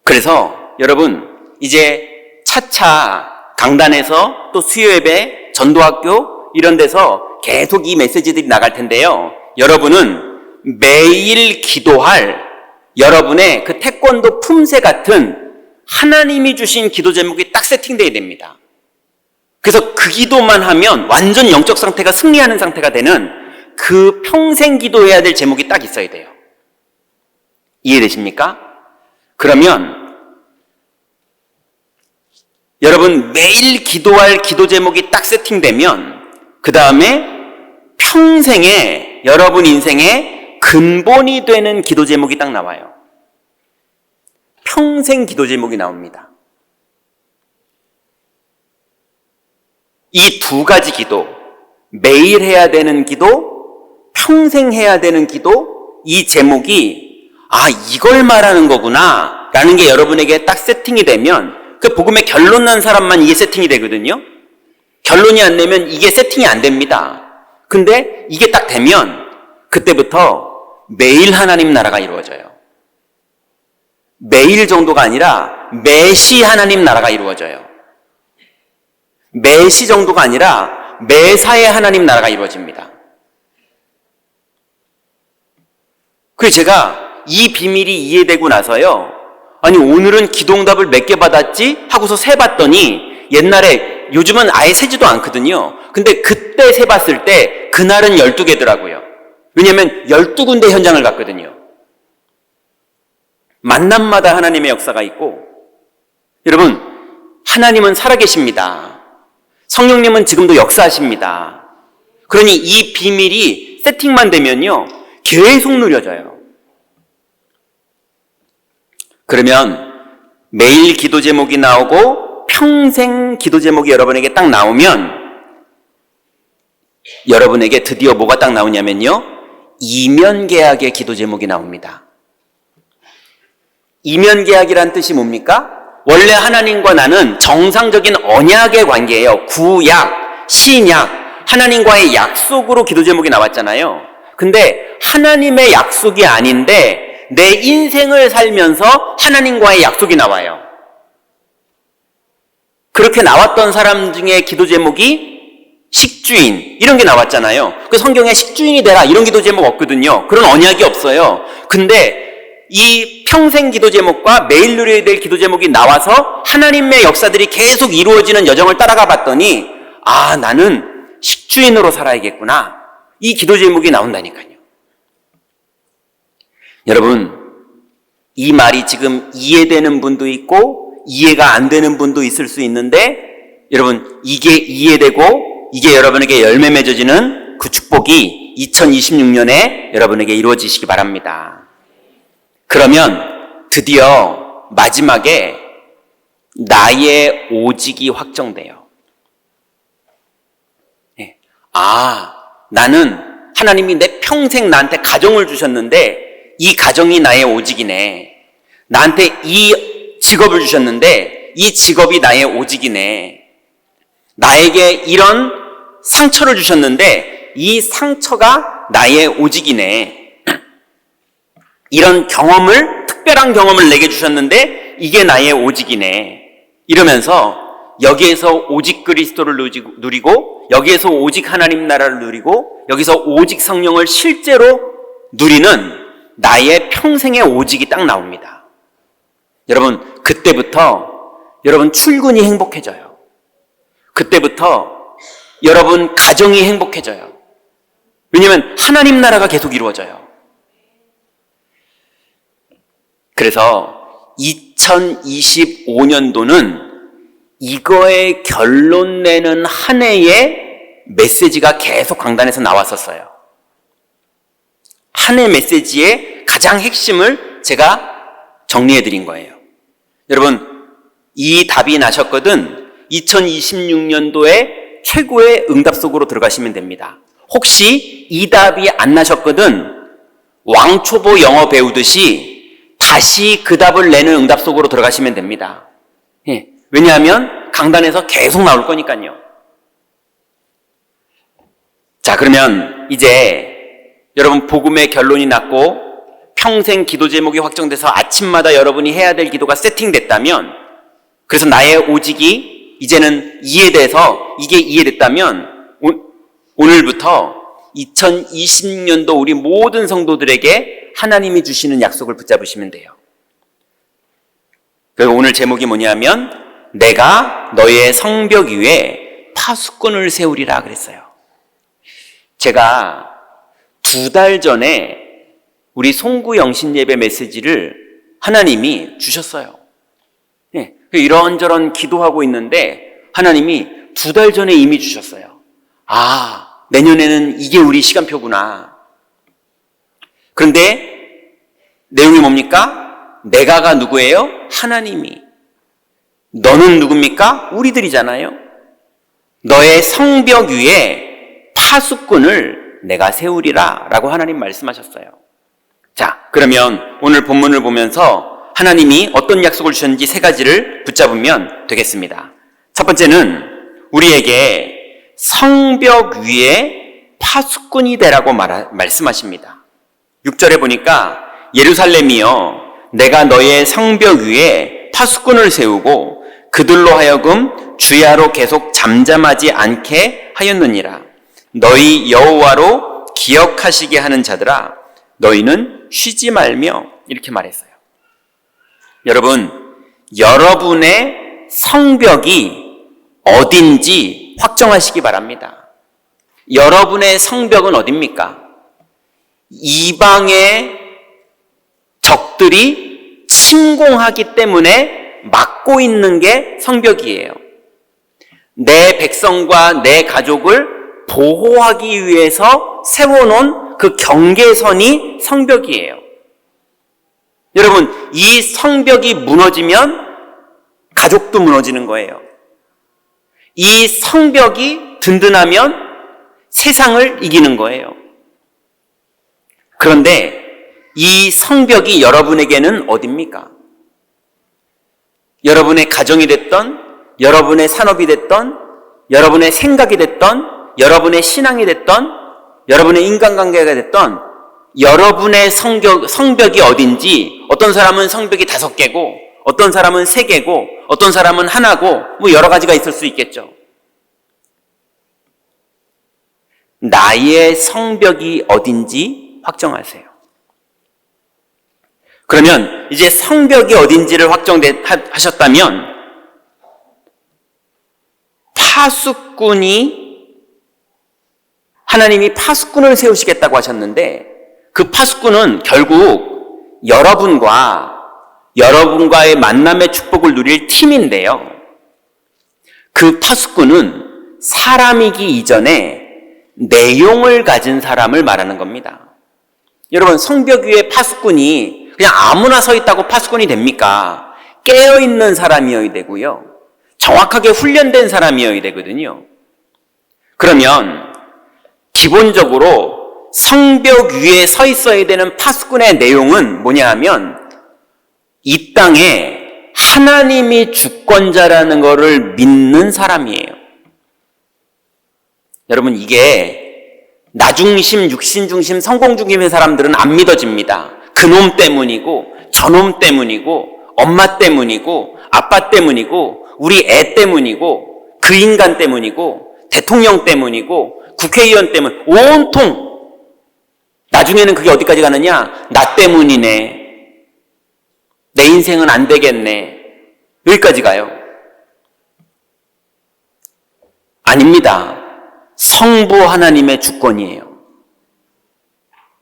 그래서 여러분, 이제 차차 강단에서 또 수요예배, 전도학교 이런 데서 계속 이 메시지들이 나갈 텐데요. 여러분은 매일 기도할 여러분의 그 태권도 품새 같은 하나님이 주신 기도 제목이 딱 세팅돼야 됩니다. 그래서 그 기도만 하면 완전 영적 상태가 승리하는 상태가 되는 그 평생 기도해야 될 제목이 딱 있어야 돼요. 이해되십니까? 그러면 여러분 매일 기도할 기도 제목이 딱 세팅되면 그 다음에 평생에 여러분 인생의 근본이 되는 기도 제목이 딱 나와요. 평생 기도 제목이 나옵니다. 이 두 가지 기도, 매일 해야 되는 기도, 평생 해야 되는 기도, 이 제목이 이걸 말하는 거구나 라는 게 여러분에게 딱 세팅이 되면 그 복음의 결론 난 사람만 이게 세팅이 되거든요. 결론이 안 되면 이게 세팅이 안 됩니다. 근데 이게 딱 되면 그때부터 매일 하나님 나라가 이루어져요. 매일 정도가 아니라 매시 하나님 나라가 이루어져요. 매시 정도가 아니라 매사에 하나님 나라가 이루어집니다. 그래서 제가 이 비밀이 이해되고 나서요, 아니 오늘은 기도응답을 몇 개 받았지? 하고서 세봤더니 옛날에, 요즘은 아예 세지도 않거든요. 근데 그때 세봤을 때 그날은 12개더라고요. 왜냐하면 12군데 현장을 갔거든요. 만남마다 하나님의 역사가 있고, 여러분 하나님은 살아계십니다. 성령님은 지금도 역사하십니다. 그러니 이 비밀이 세팅만 되면요 계속 누려져요. 그러면 매일 기도 제목이 나오고 평생 기도 제목이 여러분에게 딱 나오면 여러분에게 드디어 뭐가 딱 나오냐면요, 이면계약의 기도 제목이 나옵니다. 이면계약이란 뜻이 뭡니까? 원래 하나님과 나는 정상적인 언약의 관계예요. 구약, 신약, 하나님과의 약속으로 기도 제목이 나왔잖아요. 근데 하나님의 약속이 아닌데 내 인생을 살면서 하나님과의 약속이 나와요. 그렇게 나왔던 사람 중에 기도 제목이 식주인 이런 게 나왔잖아요. 그 성경에 식주인이 되라 이런 기도 제목 없거든요. 그런 언약이 없어요. 근데 이 평생 기도 제목과 매일 누려야 될 기도 제목이 나와서 하나님의 역사들이 계속 이루어지는 여정을 따라가 봤더니 나는 식주인으로 살아야겠구나, 이 기도 제목이 나온다니까요. 여러분, 이 말이 지금 이해되는 분도 있고 이해가 안 되는 분도 있을 수 있는데, 여러분 이게 이해되고 이게 여러분에게 열매 맺어지는 그 축복이 2026년에 여러분에게 이루어지시기 바랍니다. 그러면 드디어 마지막에 나의 오직이 확정돼요. 나는 하나님이 내 평생 나한테 가정을 주셨는데 이 가정이 나의 오직이네. 나한테 이 직업을 주셨는데 이 직업이 나의 오직이네. 나에게 이런 상처를 주셨는데 이 상처가 나의 오직이네. 이런 경험을, 특별한 경험을 내게 주셨는데 이게 나의 오직이네. 이러면서 여기에서 오직 그리스도를 누리고 여기에서 오직 하나님 나라를 누리고 여기서 오직 성령을 실제로 누리는 나의 평생의 오직이 딱 나옵니다. 여러분, 그때부터 여러분 출근이 행복해져요. 그때부터 여러분 가정이 행복해져요. 왜냐하면 하나님 나라가 계속 이루어져요. 그래서 2025년도는 이거에 결론 내는 한 해의 메시지가 계속 강단에서 나왔었어요. 한 해 메시지의 가장 핵심을 제가 정리해 드린 거예요. 여러분, 이 답이 나셨거든 2026년도에 최고의 응답 속으로 들어가시면 됩니다. 혹시 이 답이 안 나셨거든 왕초보 영어 배우듯이 다시 그 답을 내는 응답 속으로 들어가시면 됩니다. 예. 왜냐하면 강단에서 계속 나올 거니까요. 자, 그러면 이제 여러분 복음의 결론이 났고 평생 기도 제목이 확정돼서 아침마다 여러분이 해야 될 기도가 세팅됐다면, 그래서 나의 오직이 이제는 이해돼서 이게 이해됐다면 오늘부터 2020년도 우리 모든 성도들에게 하나님이 주시는 약속을 붙잡으시면 돼요. 그리고 오늘 제목이 뭐냐면 내가 너의 성벽 위에 파수꾼을 세우리라 그랬어요. 제가 2달 전에 우리 송구 영신 예배 메시지를 하나님이 주셨어요. 네, 이런저런 기도하고 있는데 하나님이 2달 전에 이미 주셨어요. 아, 내년에는 이게 우리 시간표구나. 그런데 내용이 뭡니까? 내가가 누구예요? 하나님이. 너는 누굽니까? 우리들이잖아요. 너의 성벽 위에 파수꾼을 내가 세우리라 라고 하나님 말씀하셨어요. 자, 그러면 오늘 본문을 보면서 하나님이 어떤 약속을 주셨는지 3가지를 붙잡으면 되겠습니다. 첫 번째는 우리에게 성벽 위에 파수꾼이 되라고 말씀하십니다. 6절에 보니까 예루살렘이여 내가 너의 성벽 위에 파수꾼을 세우고 그들로 하여금 주야로 계속 잠잠하지 않게 하였느니라. 너희 여호와로 기억하시게 하는 자들아 너희는 쉬지 말며, 이렇게 말했어요. 여러분, 여러분의 성벽이 어딘지 확정하시기 바랍니다. 여러분의 성벽은 어딥니까? 이방의 적들이 침공하기 때문에 막고 있는 게 성벽이에요. 내 백성과 내 가족을 보호하기 위해서 세워놓은 그 경계선이 성벽이에요. 여러분, 이 성벽이 무너지면 가족도 무너지는 거예요. 이 성벽이 든든하면 세상을 이기는 거예요. 그런데 이 성벽이 여러분에게는 어딥니까? 여러분의 가정이 됐던, 여러분의 산업이 됐던, 여러분의 생각이 됐던, 여러분의 신앙이 됐던, 여러분의 인간관계가 됐던 여러분의 성벽이 어딘지, 어떤 사람은 성벽이 5개고 어떤 사람은 3개고 어떤 사람은 하나고 뭐 여러 가지가 있을 수 있겠죠. 나의 성벽이 어딘지 확정하세요. 그러면 이제 성벽이 어딘지를 확정하셨다면 하나님이 파수꾼을 세우시겠다고 하셨는데 그 파수꾼은 결국 여러분과의 만남의 축복을 누릴 팀인데요. 그 파수꾼은 사람이기 이전에 내용을 가진 사람을 말하는 겁니다. 여러분, 성벽 위에 파수꾼이 그냥 아무나 서 있다고 파수꾼이 됩니까? 깨어있는 사람이어야 되고요. 정확하게 훈련된 사람이어야 되거든요. 그러면 기본적으로 성벽 위에 서 있어야 되는 파수꾼의 내용은 뭐냐 하면 이 땅에 하나님이 주권자라는 것을 믿는 사람이에요. 여러분, 이게 나중심, 육신중심, 성공중심의 사람들은 안 믿어집니다. 그놈 때문이고 저놈 때문이고 엄마 때문이고 아빠 때문이고 우리 애 때문이고 그 인간 때문이고 대통령 때문이고 국회의원 때문, 온통. 나중에는 그게 어디까지 가느냐? 나 때문이네. 내 인생은 안 되겠네. 여기까지 가요. 아닙니다. 성부 하나님의 주권이에요.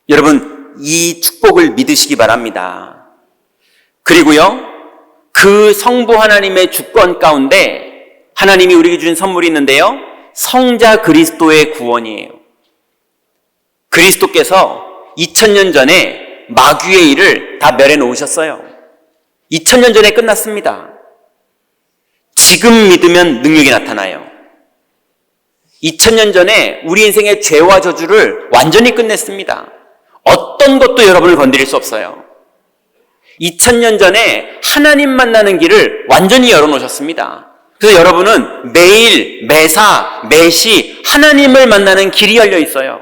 여러분, 이 축복을 믿으시기 바랍니다. 그리고요, 그 성부 하나님의 주권 가운데 하나님이 우리에게 주신 선물이 있는데요, 성자 그리스도의 구원이에요. 그리스도께서 2000년 전에 마귀의 일을 다 멸해 놓으셨어요. 2000년 전에 끝났습니다. 지금 믿으면 능력이 나타나요. 2000년 전에 우리 인생의 죄와 저주를 완전히 끝냈습니다. 어떤 것도 여러분을 건드릴 수 없어요. 2000년 전에 하나님 만나는 길을 완전히 열어놓으셨습니다. 그래서 여러분은 매일, 매사, 매시 하나님을 만나는 길이 열려 있어요.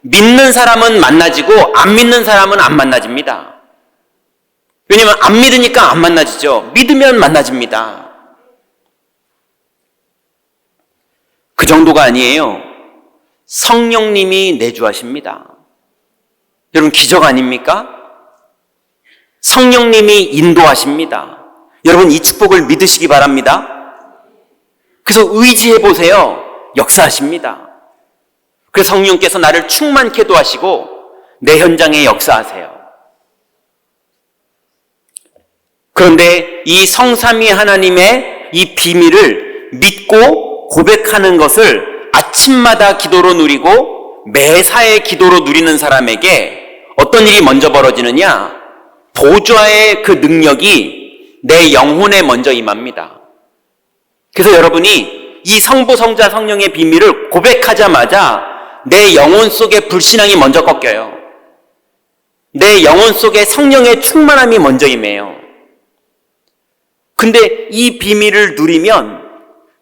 믿는 사람은 만나지고 안 믿는 사람은 안 만나집니다. 왜냐하면 안 믿으니까 안 만나지죠. 믿으면 만나집니다. 그 정도가 아니에요. 성령님이 내주하십니다. 여러분, 기적 아닙니까? 성령님이 인도하십니다. 여러분, 이 축복을 믿으시기 바랍니다. 그래서 의지해 보세요. 역사하십니다. 그래서 성령께서 나를 충만케도 하시고 내 현장에 역사하세요. 그런데 이 성삼위 하나님의 이 비밀을 믿고 고백하는 것을 아침마다 기도로 누리고 매사의 기도로 누리는 사람에게 어떤 일이 먼저 벌어지느냐? 보좌의 그 능력이 내 영혼에 먼저 임합니다. 그래서 여러분이 이 성부, 성자, 성령의 비밀을 고백하자마자 내 영혼 속에 불신앙이 먼저 꺾여요. 내 영혼 속에 성령의 충만함이 먼저 임해요. 근데 이 비밀을 누리면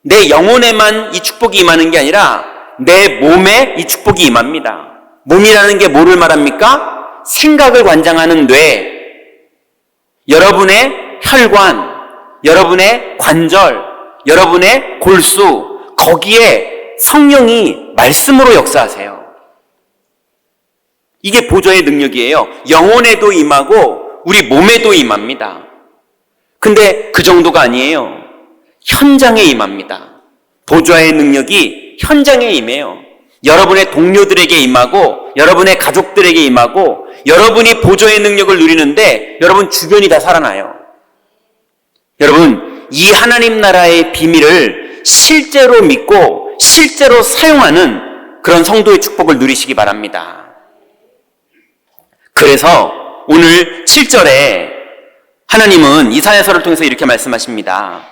내 영혼에만 이 축복이 임하는 게 아니라 내 몸에 이 축복이 임합니다. 몸이라는 게 뭐를 말합니까? 생각을 관장하는 뇌, 여러분의 혈관, 여러분의 관절, 여러분의 골수, 거기에 성령이 말씀으로 역사하세요. 이게 보좌의 능력이에요. 영혼에도 임하고 우리 몸에도 임합니다. 근데 그 정도가 아니에요. 현장에 임합니다. 보좌의 능력이 현장에 임해요. 여러분의 동료들에게 임하고 여러분의 가족들에게 임하고 여러분이 보좌의 능력을 누리는데 여러분 주변이 다 살아나요. 여러분, 이 하나님 나라의 비밀을 실제로 믿고 실제로 사용하는 그런 성도의 축복을 누리시기 바랍니다. 그래서 오늘 7절에 하나님은 이사야서를 통해서 이렇게 말씀하십니다.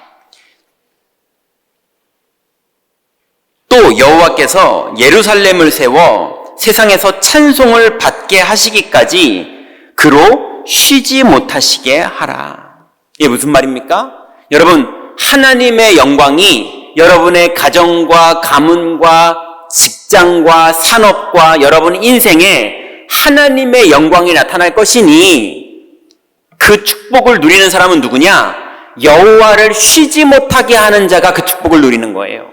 또 여호와께서 예루살렘을 세워 세상에서 찬송을 받게 하시기까지 그로 쉬지 못하시게 하라. 이게 무슨 말입니까? 여러분, 하나님의 영광이 여러분의 가정과 가문과 직장과 산업과 여러분 인생에 하나님의 영광이 나타날 것이니 그 축복을 누리는 사람은 누구냐? 여호와를 쉬지 못하게 하는 자가 그 축복을 누리는 거예요.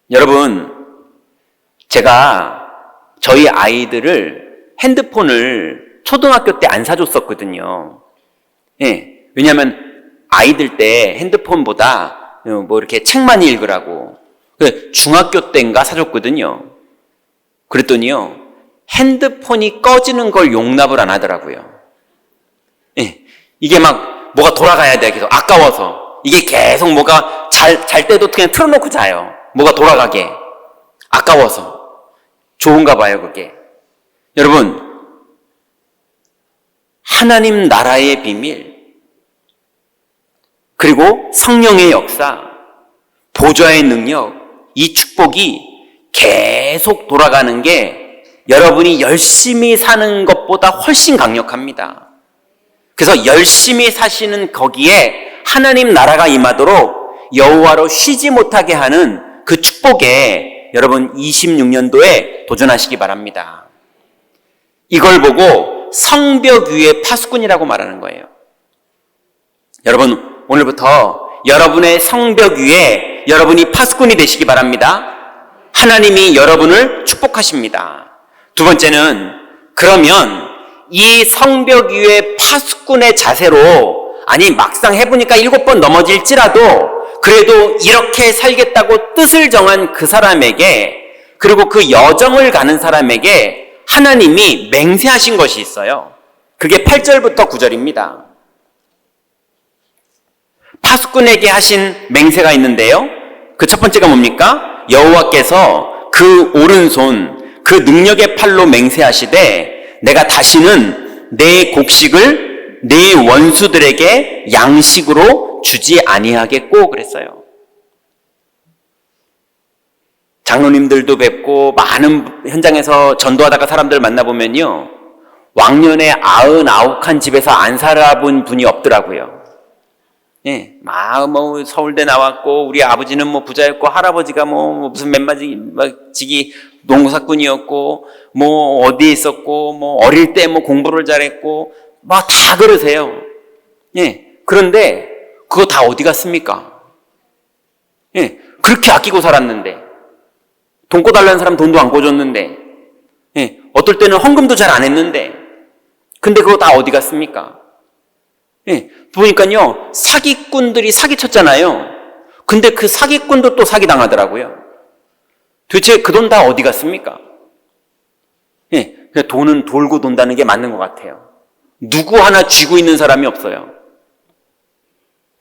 여러분, 제가 저희 아이들을 핸드폰을 초등학교 때 안 사줬었거든요. 예, 왜냐하면 아이들 때 핸드폰보다 뭐 이렇게 책 많이 읽으라고. 중학교 때인가 사줬거든요. 그랬더니요, 핸드폰이 꺼지는 걸 용납을 안 하더라고요. 예, 이게 막 뭐가 돌아가야 돼. 계속 아까워서. 이게 계속 뭐가 잘 때도 그냥 틀어놓고 자요. 뭐가 돌아가게. 아까워서. 좋은가 봐요, 그게. 여러분, 하나님 나라의 비밀, 그리고 성령의 역사, 보좌의 능력, 이 축복이 계속 돌아가는 게 여러분이 열심히 사는 것보다 훨씬 강력합니다. 그래서 열심히 사시는 거기에 하나님 나라가 임하도록 여호와로 쉬지 못하게 하는 그 축복에 여러분 26년도에 도전하시기 바랍니다. 이걸 보고 성벽 위의 파수꾼이라고 말하는 거예요. 여러분, 오늘부터 여러분의 성벽 위에 여러분이 파수꾼이 되시기 바랍니다. 하나님이 여러분을 축복하십니다. 두 번째는, 그러면 이 성벽 위의 파수꾼의 자세로, 아니 막상 해보니까 7번 넘어질지라도 그래도 이렇게 살겠다고 뜻을 정한 그 사람에게, 그리고 그 여정을 가는 사람에게 하나님이 맹세하신 것이 있어요. 그게 8절부터 9절입니다. 파수꾼에게 하신 맹세가 있는데요. 그 첫 번째가 뭡니까? 여호와께서 그 오른손, 그 능력의 팔로 맹세하시되 내가 다시는 내 곡식을 내 원수들에게 양식으로 주지 아니하겠고 그랬어요. 장로님들도 뵙고 많은 현장에서 전도하다가 사람들 만나보면요, 왕년에 99칸 집에서 안 살아본 분이 없더라고요. 예, 뭐 서울대 나왔고 우리 아버지는 뭐 부자였고 할아버지가 뭐 무슨 맨마지기 농사꾼이었고 뭐 어디에 있었고 뭐 어릴 때 뭐 공부를 잘했고 막 다 그러세요. 예, 그런데 그거 다 어디 갔습니까? 예, 그렇게 아끼고 살았는데, 돈 꿔달라는 사람 돈도 안 꿔줬는데, 예, 어떨 때는 헌금도 잘 안 했는데, 근데 그거 다 어디 갔습니까? 예, 보니까요, 사기꾼들이 사기쳤잖아요. 근데 그 사기꾼도 또 사기당하더라고요. 도대체 그 돈 다 어디 갔습니까? 예, 돈은 돌고 돈다는 게 맞는 것 같아요. 누구 하나 쥐고 있는 사람이 없어요.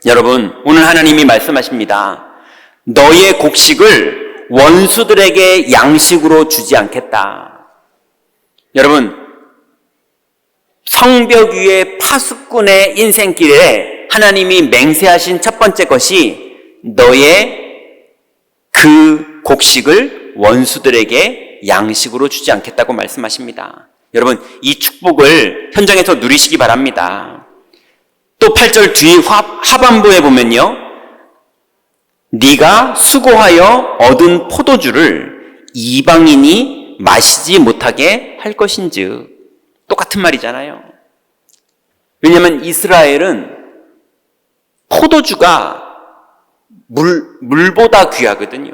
여러분, 오늘 하나님이 말씀하십니다. 너의 곡식을 원수들에게 양식으로 주지 않겠다. 여러분, 성벽 위의 파수꾼의 인생길에 하나님이 맹세하신 첫 번째 것이 너의 그 곡식을 원수들에게 양식으로 주지 않겠다고 말씀하십니다. 여러분, 이 축복을 현장에서 누리시기 바랍니다. 또 8절 뒤 하반부에 보면요, 네가 수고하여 얻은 포도주를 이방인이 마시지 못하게 할 것인즉. 똑같은 말이잖아요. 왜냐하면 이스라엘은 포도주가 물보다 귀하거든요.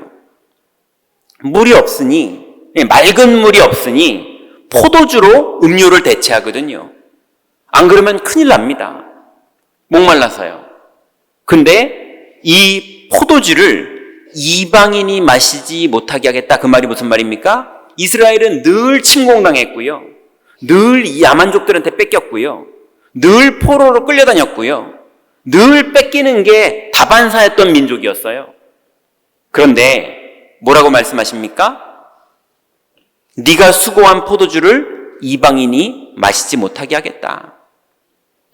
물이 없으니, 맑은 물이 없으니 포도주로 음료를 대체하거든요. 안 그러면 큰일 납니다. 목말라서요. 근데 이 포도주를 이방인이 마시지 못하게 하겠다. 그 말이 무슨 말입니까? 이스라엘은 늘 침공당했고요, 늘 이 야만족들한테 뺏겼고요, 늘 포로로 끌려다녔고요, 늘 뺏기는 게 다반사였던 민족이었어요. 그런데 뭐라고 말씀하십니까? 네가 수고한 포도주를 이방인이 마시지 못하게 하겠다.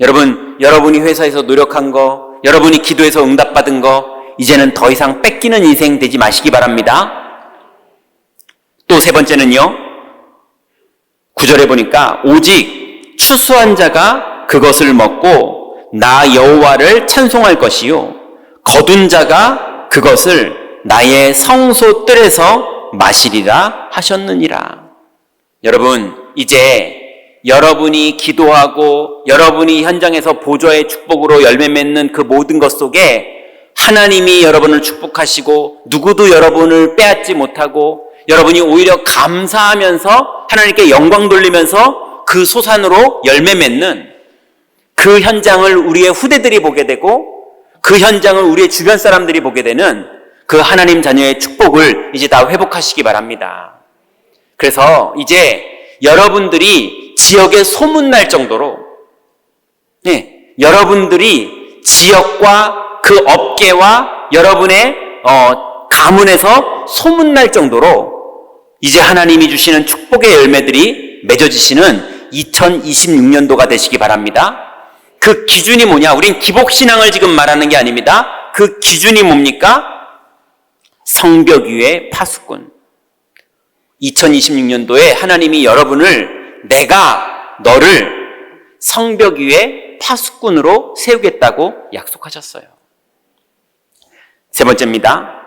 여러분, 여러분이 회사에서 노력한 거, 여러분이 기도해서 응답받은 거, 이제는 더 이상 뺏기는 인생 되지 마시기 바랍니다. 또 세 번째는요, 9절에 보니까 오직 추수한 자가 그것을 먹고 나 여호와를 찬송할 것이요 거둔 자가 그것을 나의 성소 뜰에서 마시리라 하셨느니라. 여러분, 이제 여러분이 기도하고 여러분이 현장에서 보좌의 축복으로 열매 맺는 그 모든 것 속에 하나님이 여러분을 축복하시고 누구도 여러분을 빼앗지 못하고 여러분이 오히려 감사하면서 하나님께 영광 돌리면서 그 소산으로 열매 맺는 그 현장을 우리의 후대들이 보게 되고 그 현장을 우리의 주변 사람들이 보게 되는 그 하나님 자녀의 축복을 이제 다 회복하시기 바랍니다. 그래서 이제 여러분들이 지역에 소문날 정도로, 여러분들이 지역과 그 업계와 여러분의 가문에서 소문날 정도로 이제 하나님이 주시는 축복의 열매들이 맺어지시는 2026년도가 되시기 바랍니다. 그 기준이 뭐냐? 우린 기복신앙을 지금 말하는 게 아닙니다. 그 기준이 뭡니까? 성벽 위의 파수꾼. 2026년도에 하나님이 여러분을 내가 너를 성벽 위에 파수꾼으로 세우겠다고 약속하셨어요. 세 번째입니다.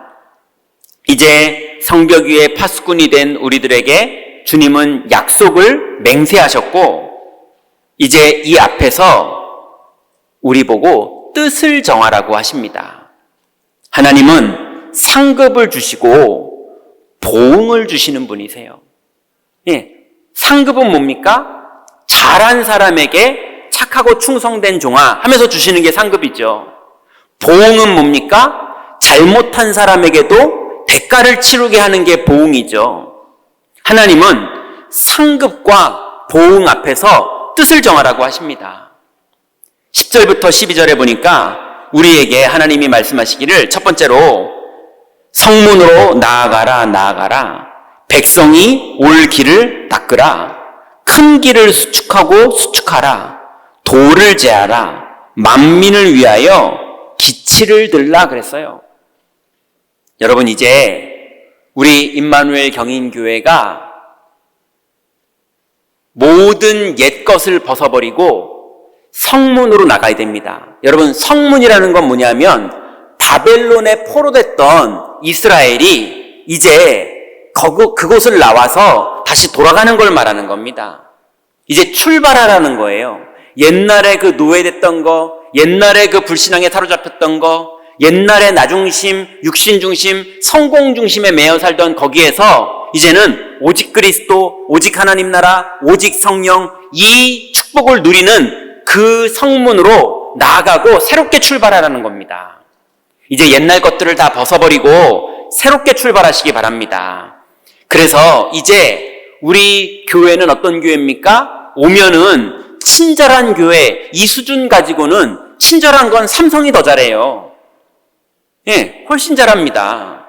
이제 성벽 위에 파수꾼이 된 우리들에게 주님은 약속을 맹세하셨고 이제 이 앞에서 우리 보고 뜻을 정하라고 하십니다. 하나님은 상급을 주시고 보응을 주시는 분이세요. 예, 상급은 뭡니까? 잘한 사람에게 착하고 충성된 종아 하면서 주시는 게 상급이죠. 보응은 뭡니까? 잘못한 사람에게도 대가를 치르게 하는 게 보응이죠. 하나님은 상급과 보응 앞에서 뜻을 정하라고 하십니다. 10절부터 12절에 보니까 우리에게 하나님이 말씀하시기를 첫 번째로 성문으로 나아가라 나아가라 백성이 올 길을 닦으라 큰 길을 수축하고 수축하라 돌을 제하라 만민을 위하여 기치를 들라 그랬어요. 여러분 이제 우리 임마누엘 경인교회가 모든 옛것을 벗어버리고 성문으로 나가야 됩니다. 여러분 성문이라는 건 뭐냐면 바벨론에 포로됐던 이스라엘이 이제 그곳을 나와서 다시 돌아가는 걸 말하는 겁니다. 이제 출발하라는 거예요. 옛날에 그 노예됐던 거, 옛날에 그 불신앙에 사로잡혔던 거, 옛날에 나중심, 육신중심, 성공중심에 매여 살던 거기에서 이제는 오직 그리스도, 오직 하나님 나라, 오직 성령 이 축복을 누리는 그 성문으로 나아가고 새롭게 출발하라는 겁니다. 이제 옛날 것들을 다 벗어버리고 새롭게 출발하시기 바랍니다. 그래서 이제 우리 교회는 어떤 교회입니까? 오면은 친절한 교회, 이 수준 가지고는 친절한 건 삼성이 더 잘해요. 예, 훨씬 잘합니다.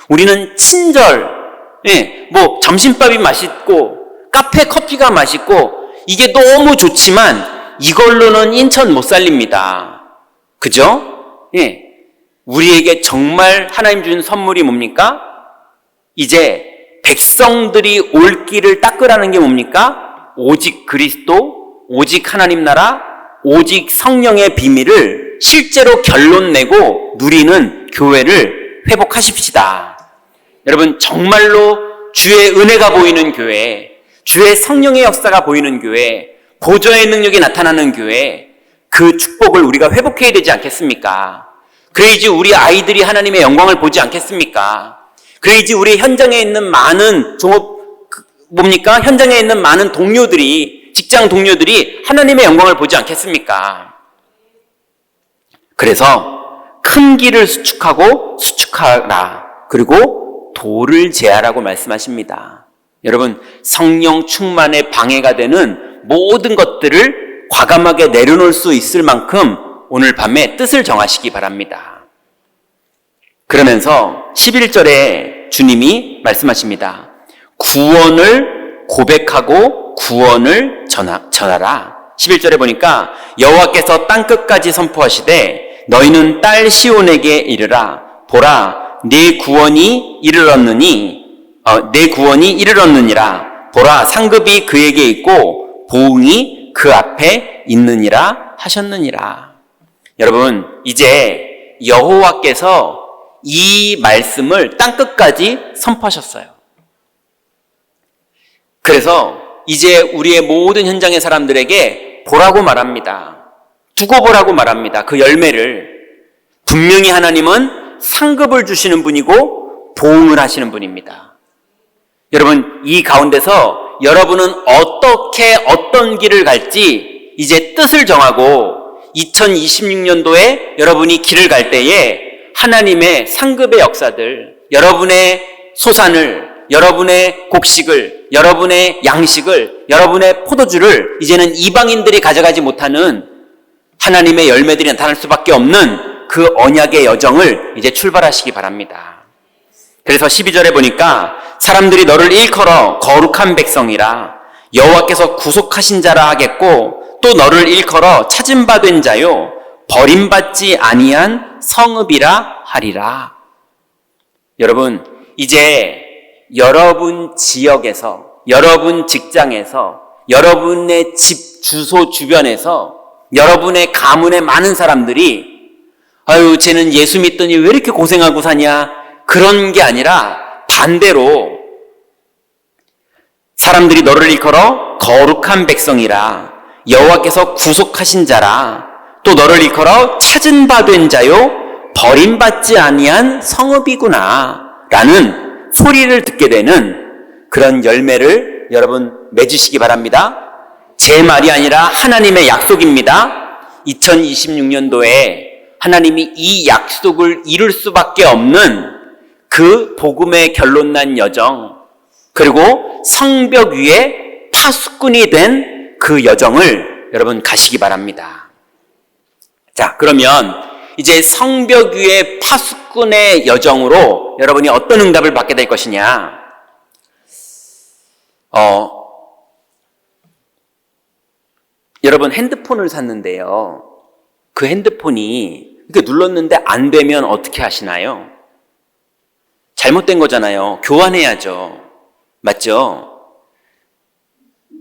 우리는 친절, 예, 뭐 점심밥이 맛있고 카페 커피가 맛있고 이게 너무 좋지만 이걸로는 인천 못 살립니다. 그죠? 예, 우리에게 정말 하나님 주신 선물이 뭡니까? 이제 백성들이 올 길을 닦으라는 게 뭡니까? 오직 그리스도, 오직 하나님 나라, 오직 성령의 비밀을 실제로 결론 내고 누리는 교회를 회복하십시다. 여러분 정말로 주의 은혜가 보이는 교회, 주의 성령의 역사가 보이는 교회, 보좌의 능력이 나타나는 교회, 그 축복을 우리가 회복해야 되지 않겠습니까? 그래야지 우리 아이들이 하나님의 영광을 보지 않겠습니까? 그래야지 우리 현장에 있는 많은 현장에 있는 많은 동료들이, 직장 동료들이 하나님의 영광을 보지 않겠습니까? 그래서 큰 길을 수축하고 수축하라. 그리고 돌을 제하라고 말씀하십니다. 여러분 성령 충만에 방해가 되는 모든 것들을 과감하게 내려놓을 수 있을 만큼 오늘 밤에 뜻을 정하시기 바랍니다. 그러면서 11절에 주님이 말씀하십니다. 구원을 고백하고 구원을 전하라. 11절에 보니까 여호와께서 땅끝까지 선포하시되 너희는 딸 시온에게 이르라. 보라 내 구원이 이르렀느니라. 보라 상급이 그에게 있고 보응이 그 앞에 있느니라 하셨느니라. 여러분 이제 여호와께서 이 말씀을 땅끝까지 선포하셨어요. 그래서 이제 우리의 모든 현장의 사람들에게 보라고 말합니다. 두고 보라고 말합니다. 그 열매를. 분명히 하나님은 상급을 주시는 분이고 보응을 하시는 분입니다. 여러분 이 가운데서 여러분은 어떻게 어떤 길을 갈지 이제 뜻을 정하고 2026년도에 여러분이 길을 갈 때에 하나님의 상급의 역사들, 여러분의 소산을, 여러분의 곡식을, 여러분의 양식을, 여러분의 포도주를 이제는 이방인들이 가져가지 못하는 하나님의 열매들이 나타날 수밖에 없는 그 언약의 여정을 이제 출발하시기 바랍니다. 그래서 12절에 보니까 사람들이 너를 일컬어 거룩한 백성이라 여호와께서 구속하신 자라 하겠고 또 너를 일컬어 찾은 바 된 자요 버림받지 아니한 성읍이라 하리라. 여러분 이제 여러분 지역에서, 여러분 직장에서, 여러분의 집 주소 주변에서, 여러분의 가문의 많은 사람들이 아유, 쟤는 예수 믿더니 왜 이렇게 고생하고 사냐? 그런 게 아니라 반대로 사람들이 너를 일컬어 거룩한 백성이라, 여호와께서 구속하신 자라, 또 너를 일컬어 찾은 바 된 자요 버림받지 아니한 성읍이구나 라는 소리를 듣게 되는 그런 열매를 여러분 맺으시기 바랍니다. 제 말이 아니라 하나님의 약속입니다. 2026년도에 하나님이 이 약속을 이룰 수밖에 없는 그 복음의 결론난 여정, 그리고 성벽 위에 파수꾼이 된 그 여정을 여러분 가시기 바랍니다. 자, 그러면 이제 성벽 위의 파수꾼의 여정으로 여러분이 어떤 응답을 받게 될 것이냐? 여러분 핸드폰을 샀는데요. 그 핸드폰이 이렇게 눌렀는데 안 되면 어떻게 하시나요? 잘못된 거잖아요. 교환해야죠. 맞죠?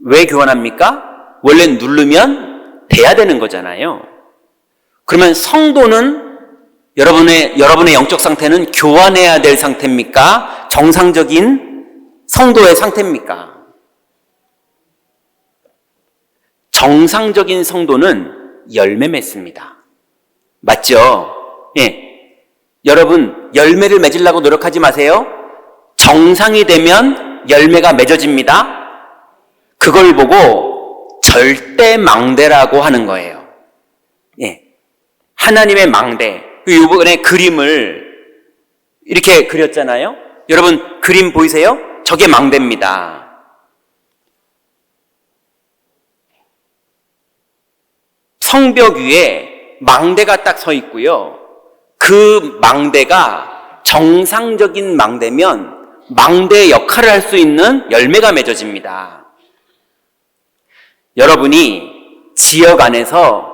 왜 교환합니까? 원래 누르면 돼야 되는 거잖아요. 그러면 성도는 여러분의 영적 상태는 교환해야 될 상태입니까? 정상적인 성도의 상태입니까? 정상적인 성도는 열매 맺습니다. 맞죠? 예. 여러분, 열매를 맺으려고 노력하지 마세요. 정상이 되면 열매가 맺어집니다. 그걸 보고 절대 망대라고 하는 거예요. 예. 하나님의 망대. 이번에 그림을 이렇게 그렸잖아요. 여러분, 그림 보이세요? 저게 망대입니다. 성벽 위에 망대가 딱 서 있고요. 그 망대가 정상적인 망대면 망대의 역할을 할 수 있는 열매가 맺어집니다. 여러분이 지역 안에서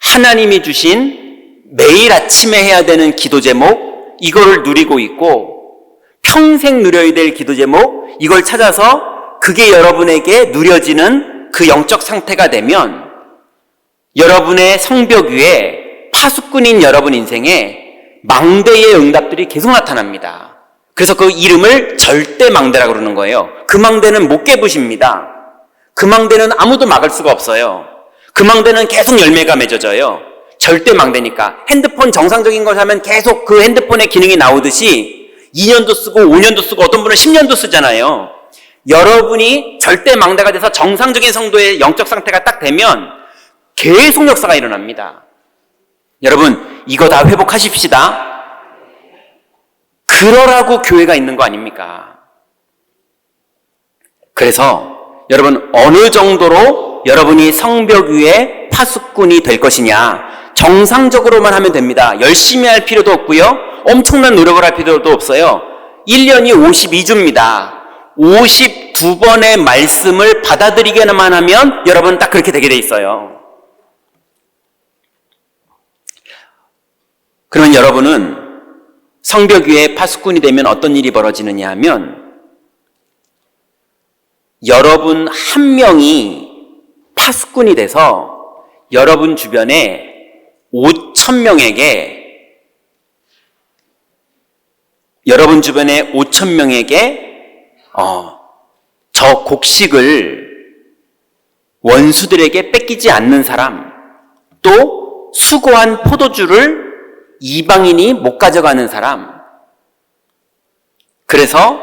하나님이 주신 매일 아침에 해야 되는 기도 제목, 이거를 누리고 있고 평생 누려야 될 기도 제목, 이걸 찾아서 그게 여러분에게 누려지는 그 영적 상태가 되면 여러분의 성벽 위에 파수꾼인 여러분 인생에 망대의 응답들이 계속 나타납니다. 그래서 그 이름을 절대 망대라고 그러는 거예요. 그 망대는 못 깨부십니다. 그 망대는 아무도 막을 수가 없어요. 그 망대는 계속 열매가 맺어져요. 절대 망대니까. 핸드폰 정상적인 걸 사면 계속 그 핸드폰의 기능이 나오듯이 2년도 쓰고 5년도 쓰고 어떤 분은 10년도 쓰잖아요. 여러분이 절대 망대가 돼서 정상적인 성도의 영적 상태가 딱 되면 계속 역사가 일어납니다. 여러분, 이거 다 회복하십시다. 그러라고 교회가 있는 거 아닙니까? 그래서 여러분, 어느 정도로 여러분이 성벽 위에 파수꾼이 될 것이냐, 정상적으로만 하면 됩니다. 열심히 할 필요도 없고요, 엄청난 노력을 할 필요도 없어요. 1년이 52주입니다. 52번의 말씀을 받아들이게만 하면 여러분 딱 그렇게 되게 돼 있어요. 그러면 여러분은 성벽 위에 파수꾼이 되면 어떤 일이 벌어지느냐 하면, 여러분 한 명이 파수꾼이 돼서 여러분 주변에 5,000명에게, 여러분 주변에 5,000명에게 저 곡식을 원수들에게 뺏기지 않는 사람, 또 수고한 포도주를 이방인이 못 가져가는 사람, 그래서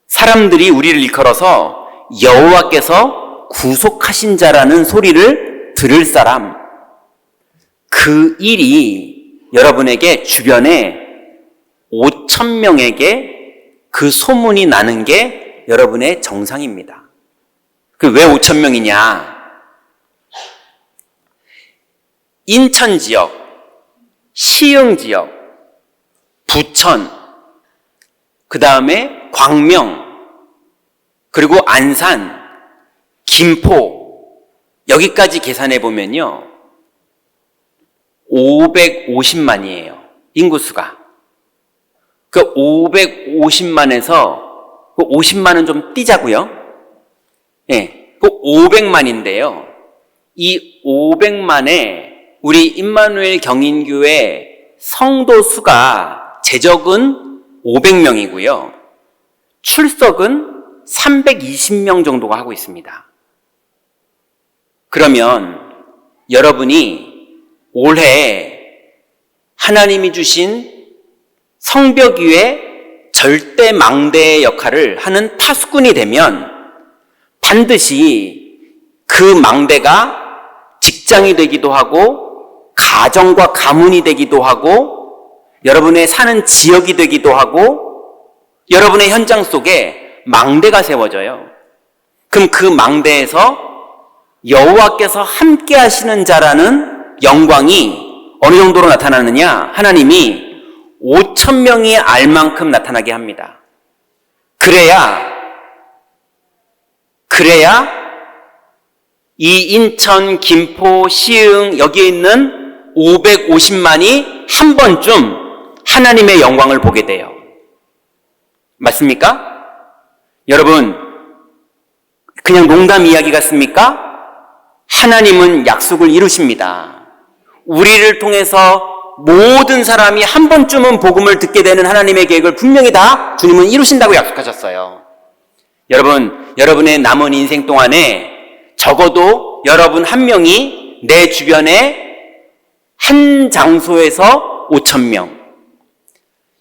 사람들이 우리를 일컬어서 여호와께서 구속하신 자라는 소리를 들을 사람, 그 일이 여러분에게 주변에 5,000명에게 그 소문이 나는 게 여러분의 정상입니다. 그 왜 5,000명이냐? 인천 지역, 시흥 지역, 부천, 그 다음에 광명, 그리고 안산, 김포, 여기까지 계산해 보면요, 550만이에요. 인구수가. 그 550만에서 그 50만은 좀 띄자고요. 예, 그 500만인데요. 이 500만에 우리 임마누엘 경인교회 성도 수가 제적은 500명이고요. 출석은 320명 정도가 하고 있습니다. 그러면 여러분이 올해 하나님이 주신 성벽 위에 절대 망대의 역할을 하는 파수꾼이 되면 반드시 그 망대가 직장이 되기도 하고 가정과 가문이 되기도 하고 여러분의 사는 지역이 되기도 하고 여러분의 현장 속에 망대가 세워져요. 그럼 그 망대에서 여호와께서 함께 하시는 자라는 영광이 어느 정도로 나타나느냐? 하나님이 5,000명이 알 만큼 나타나게 합니다. 그래야 이 인천, 김포, 시흥 여기에 있는 550만이 한 번쯤 하나님의 영광을 보게 돼요. 맞습니까? 여러분, 그냥 농담 이야기 같습니까? 하나님은 약속을 이루십니다. 우리를 통해서 모든 사람이 한 번쯤은 복음을 듣게 되는 하나님의 계획을 분명히 다 주님은 이루신다고 약속하셨어요. 여러분, 여러분의 남은 인생 동안에 적어도 여러분 한 명이 내 주변에 한 장소에서 5,000명.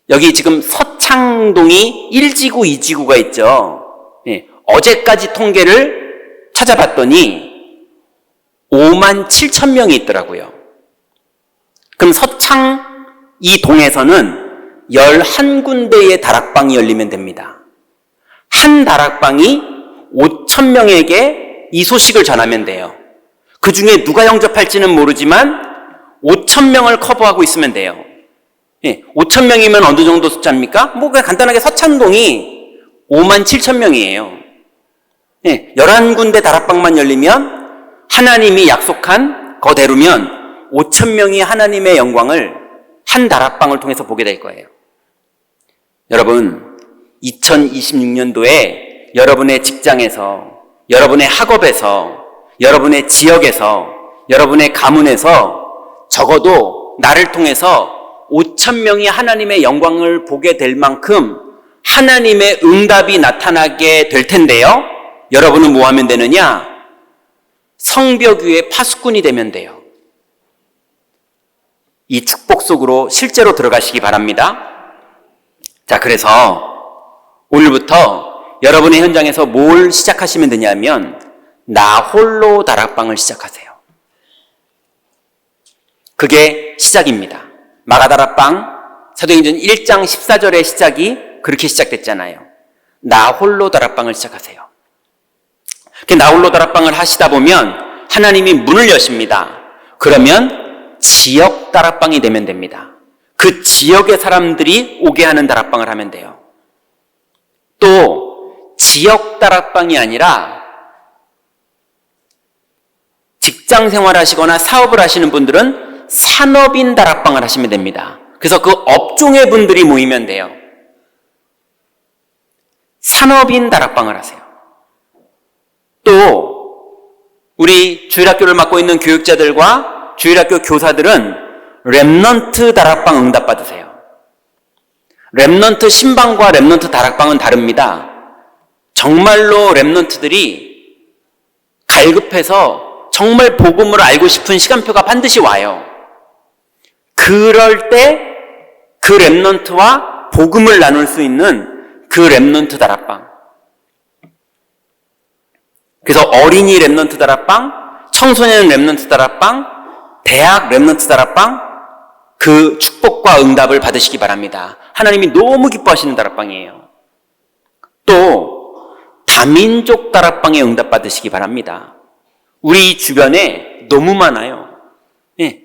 여기 지금 서창동이 1지구, 2지구가 있죠. 네, 어제까지 통계를 찾아봤더니 57,000명이 있더라고요. 그럼 서창 이 동에서는 11군데의 다락방이 열리면 됩니다. 한 다락방이 5,000명에게 이 소식을 전하면 돼요. 그 중에 누가 영접할지는 모르지만 5,000명을 커버하고 있으면 돼요. 예, 5,000명이면 어느 정도 숫자입니까? 뭐 그냥 간단하게 서창동이 57,000명이에요. 예, 11군데 다락방만 열리면 하나님이 약속한 거대로면 5,000명이 하나님의 영광을 한 다락방을 통해서 보게 될 거예요. 여러분, 2026년도에 여러분의 직장에서, 여러분의 학업에서, 여러분의 지역에서, 여러분의 가문에서 적어도 나를 통해서 5,000명이 하나님의 영광을 보게 될 만큼 하나님의 응답이 나타나게 될 텐데요. 여러분은 뭐 하면 되느냐? 성벽 위에 파수꾼이 되면 돼요. 이 축복 속으로 실제로 들어가시기 바랍니다. 자, 그래서 오늘부터 여러분의 현장에서 뭘 시작하시면 되냐면 나 홀로 다락방을 시작하세요. 그게 시작입니다. 마가다락방 사도행전 1장 14절의 시작이 그렇게 시작됐잖아요. 나 홀로 다락방을 시작하세요. 나 홀로 다락방을 하시다 보면 하나님이 문을 여십니다. 그러면 지역 다락방이 되면 됩니다. 그 지역의 사람들이 오게 하는 다락방을 하면 돼요. 또 지역 다락방이 아니라 직장 생활 하시거나 사업을 하시는 분들은 산업인 다락방을 하시면 됩니다. 그래서 그 업종의 분들이 모이면 돼요. 산업인 다락방을 하세요. 또 우리 주일학교를 맡고 있는 교육자들과 주일학교 교사들은 렘넌트 다락방 응답 받으세요. 렘넌트 신방과 렘넌트 다락방은 다릅니다. 정말로 렘넌트들이 갈급해서 정말 복음을 알고 싶은 시간표가 반드시 와요. 그럴 때 그 렘넌트와 복음을 나눌 수 있는 그 렘넌트 다락방. 그래서 어린이 렘넌트 다락방, 청소년 렘넌트 다락방, 대학 렘넌트 다락방, 그 축복과 응답을 받으시기 바랍니다. 하나님이 너무 기뻐하시는 다락방이에요. 또 다민족 다락방에 응답 받으시기 바랍니다. 우리 주변에 너무 많아요. 네.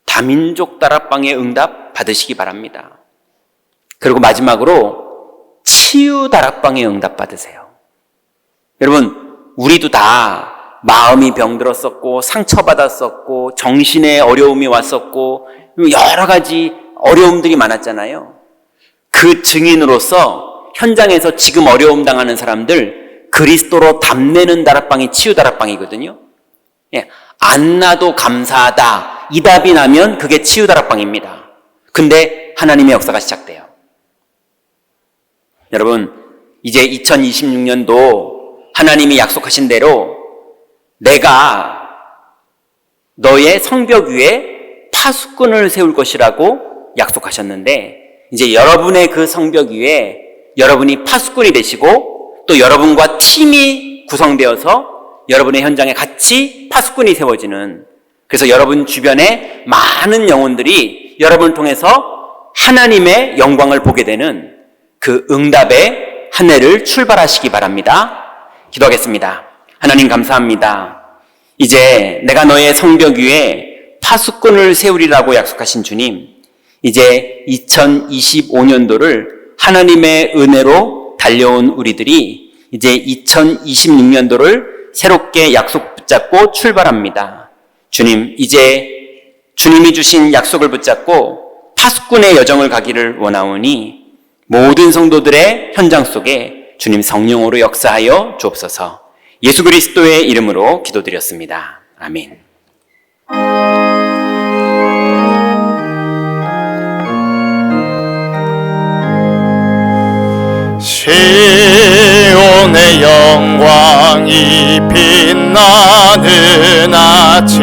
다민족 다락방에 응답 받으시기 바랍니다. 그리고 마지막으로 치유 다락방에 응답 받으세요. 여러분, 우리도 다 마음이 병들었었고 상처받았었고 정신에 어려움이 왔었고 여러 가지 어려움들이 많았잖아요. 그 증인으로서 현장에서 지금 어려움 당하는 사람들 그리스도로 답내는 다락방이 치유 다락방이거든요. 예, 안 나도 감사하다 이 답이 나면 그게 치유 다락방입니다. 근데 하나님의 역사가 시작돼요. 여러분, 이제 2026년도 하나님이 약속하신 대로 내가 너의 성벽 위에 파수꾼을 세울 것이라고 약속하셨는데, 이제 여러분의 그 성벽 위에 여러분이 파수꾼이 되시고 또 여러분과 팀이 구성되어서 여러분의 현장에 같이 파수꾼이 세워지는, 그래서 여러분 주변에 많은 영혼들이 여러분을 통해서 하나님의 영광을 보게 되는 그 응답의 한 해를 출발하시기 바랍니다. 기도하겠습니다. 하나님 감사합니다. 이제 내가 너의 성벽 위에 파수꾼을 세우리라고 약속하신 주님, 이제 2025년도를 하나님의 은혜로 달려온 우리들이 이제 2026년도를 새롭게 약속 붙잡고 출발합니다. 주님, 이제 주님이 주신 약속을 붙잡고 파수꾼의 여정을 가기를 원하오니 모든 성도들의 현장 속에 주님 성령으로 역사하여 주옵소서. 예수 그리스도의 이름으로 기도드렸습니다. 아멘. 시온의 영광이 빛나는 아침,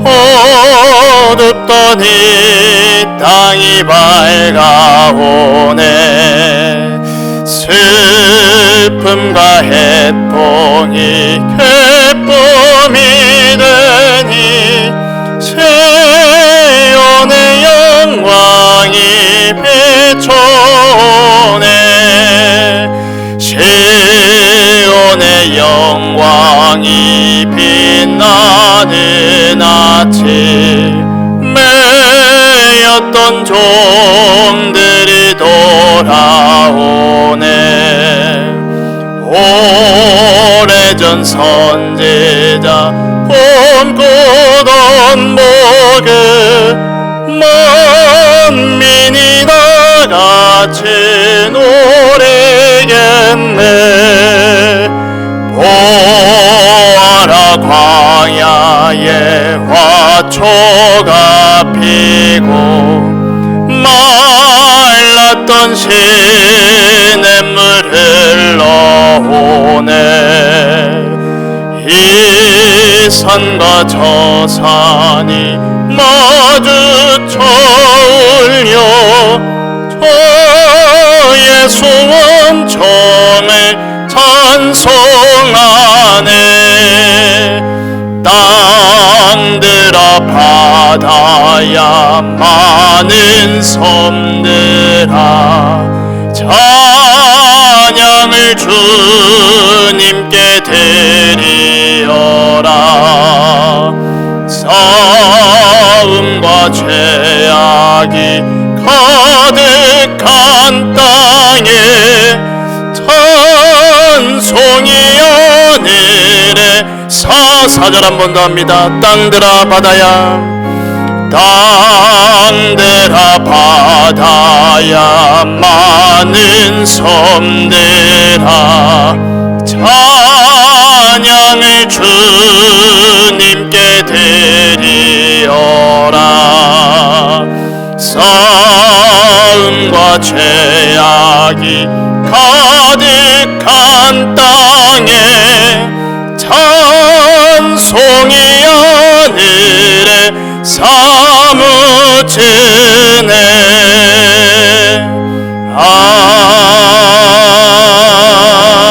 어둡던 이 땅이 밝아오네. 슬픔과 해통이 기쁨이 되니 시온의 영광이 비춰오네. 시온의 영광이 빛나는 아침, 매였던 종들이 돌아오네. 오래전 선지자 꿈꾸던 목에 만민이 다같이 노래겠네. 보아라 광야에 화초가 피고 말랐던 시냇물 흘러오네. 이 산과 저 산이 마주쳐 울려 저 예수 원청을 찬송하네. 땅들아 바다야 많은 섬들아 찬양을 주님께 드리어라. 싸움과 죄악이 가득한 땅에 찬송이 하늘에 사절 한 번 더 합니다. 땅들아 바다야, 땅들아 바다야 많은 섬들아 찬양을 주님께 드리어라. 싸움과 죄악이 가득한 땅에 찬송이 하늘에 사무치네.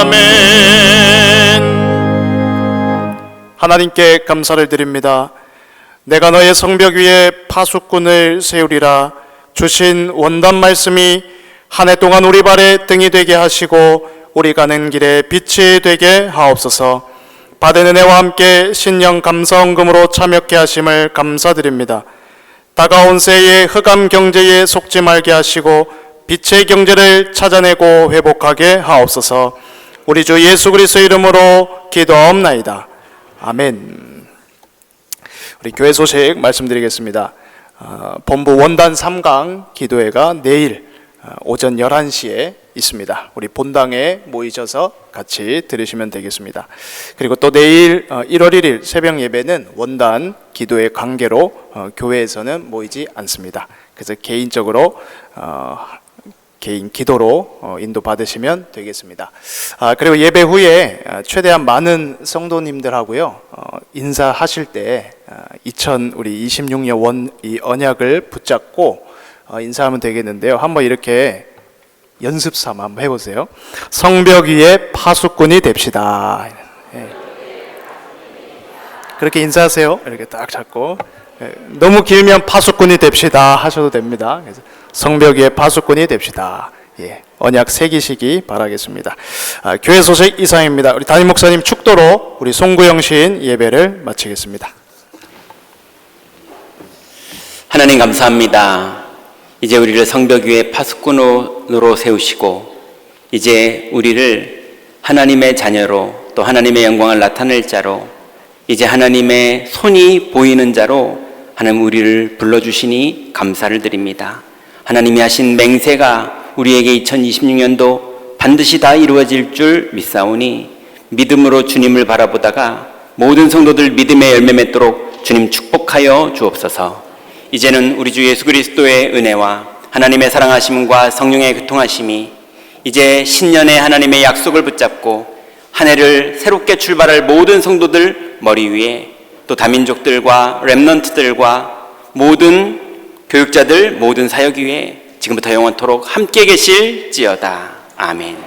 아멘. 하나님께 감사를 드립니다. 내가 너의 성벽 위에 파수꾼을 세우리라 주신 원단 말씀이 한 해 동안 우리 발에 등이 되게 하시고 우리 가는 길에 빛이 되게 하옵소서. 받은 은혜와 함께 신령 감사헌금으로 참여케 하심을 감사드립니다. 다가온 새해 흑암 경제에 속지 말게 하시고 빛의 경제를 찾아내고 회복하게 하옵소서. 우리 주 예수 그리스도의 이름으로 기도하옵나이다. 아멘. 우리 교회 소식 말씀드리겠습니다. 본부 원단 3강 기도회가 내일 오전 11시에 있습니다. 우리 본당에 모이셔서 같이 들으시면 되겠습니다. 그리고 또 내일 1월 1일 새벽 예배는 원단 기도의 관계로 교회에서는 모이지 않습니다. 그래서 개인적으로 개인 기도로 인도받으시면 되겠습니다. 그리고 예배 후에 최대한 많은 성도님들하고요 인사하실 때 2026년 이 언약을 붙잡고 인사하면 되겠는데요. 한번 이렇게 연습 삼아 한번 해보세요. 성벽 위에 파수꾼이 됩시다. 그렇게 인사하세요. 이렇게 딱 잡고. 너무 길면 파수꾼이 됩시다 하셔도 됩니다. 그래서 성벽 위에 파수꾼이 됩시다. 언약 새기시기 바라겠습니다. 교회 소식 이상입니다. 우리 담임 목사님 축도로 우리 송구영 시인 예배를 마치겠습니다. 하나님 감사합니다. 이제 우리를 성벽 위에 파수꾼으로 세우시고 이제 우리를 하나님의 자녀로 또 하나님의 영광을 나타낼 자로 이제 하나님의 손이 보이는 자로 하나님 우리를 불러주시니 감사를 드립니다. 하나님이 하신 맹세가 우리에게 2026년도 반드시 다 이루어질 줄 믿사오니 믿음으로 주님을 바라보다가 모든 성도들 믿음의 열매 맺도록 주님 축복하여 주옵소서. 이제는 우리 주 예수 그리스도의 은혜와 하나님의 사랑하심과 성령의 교통하심이 이제 신년의 하나님의 약속을 붙잡고 한 해를 새롭게 출발할 모든 성도들 머리 위에 또 다민족들과 렘넌트들과 모든 교육자들 모든 사역 위에 지금부터 영원토록 함께 계실지어다. 아멘.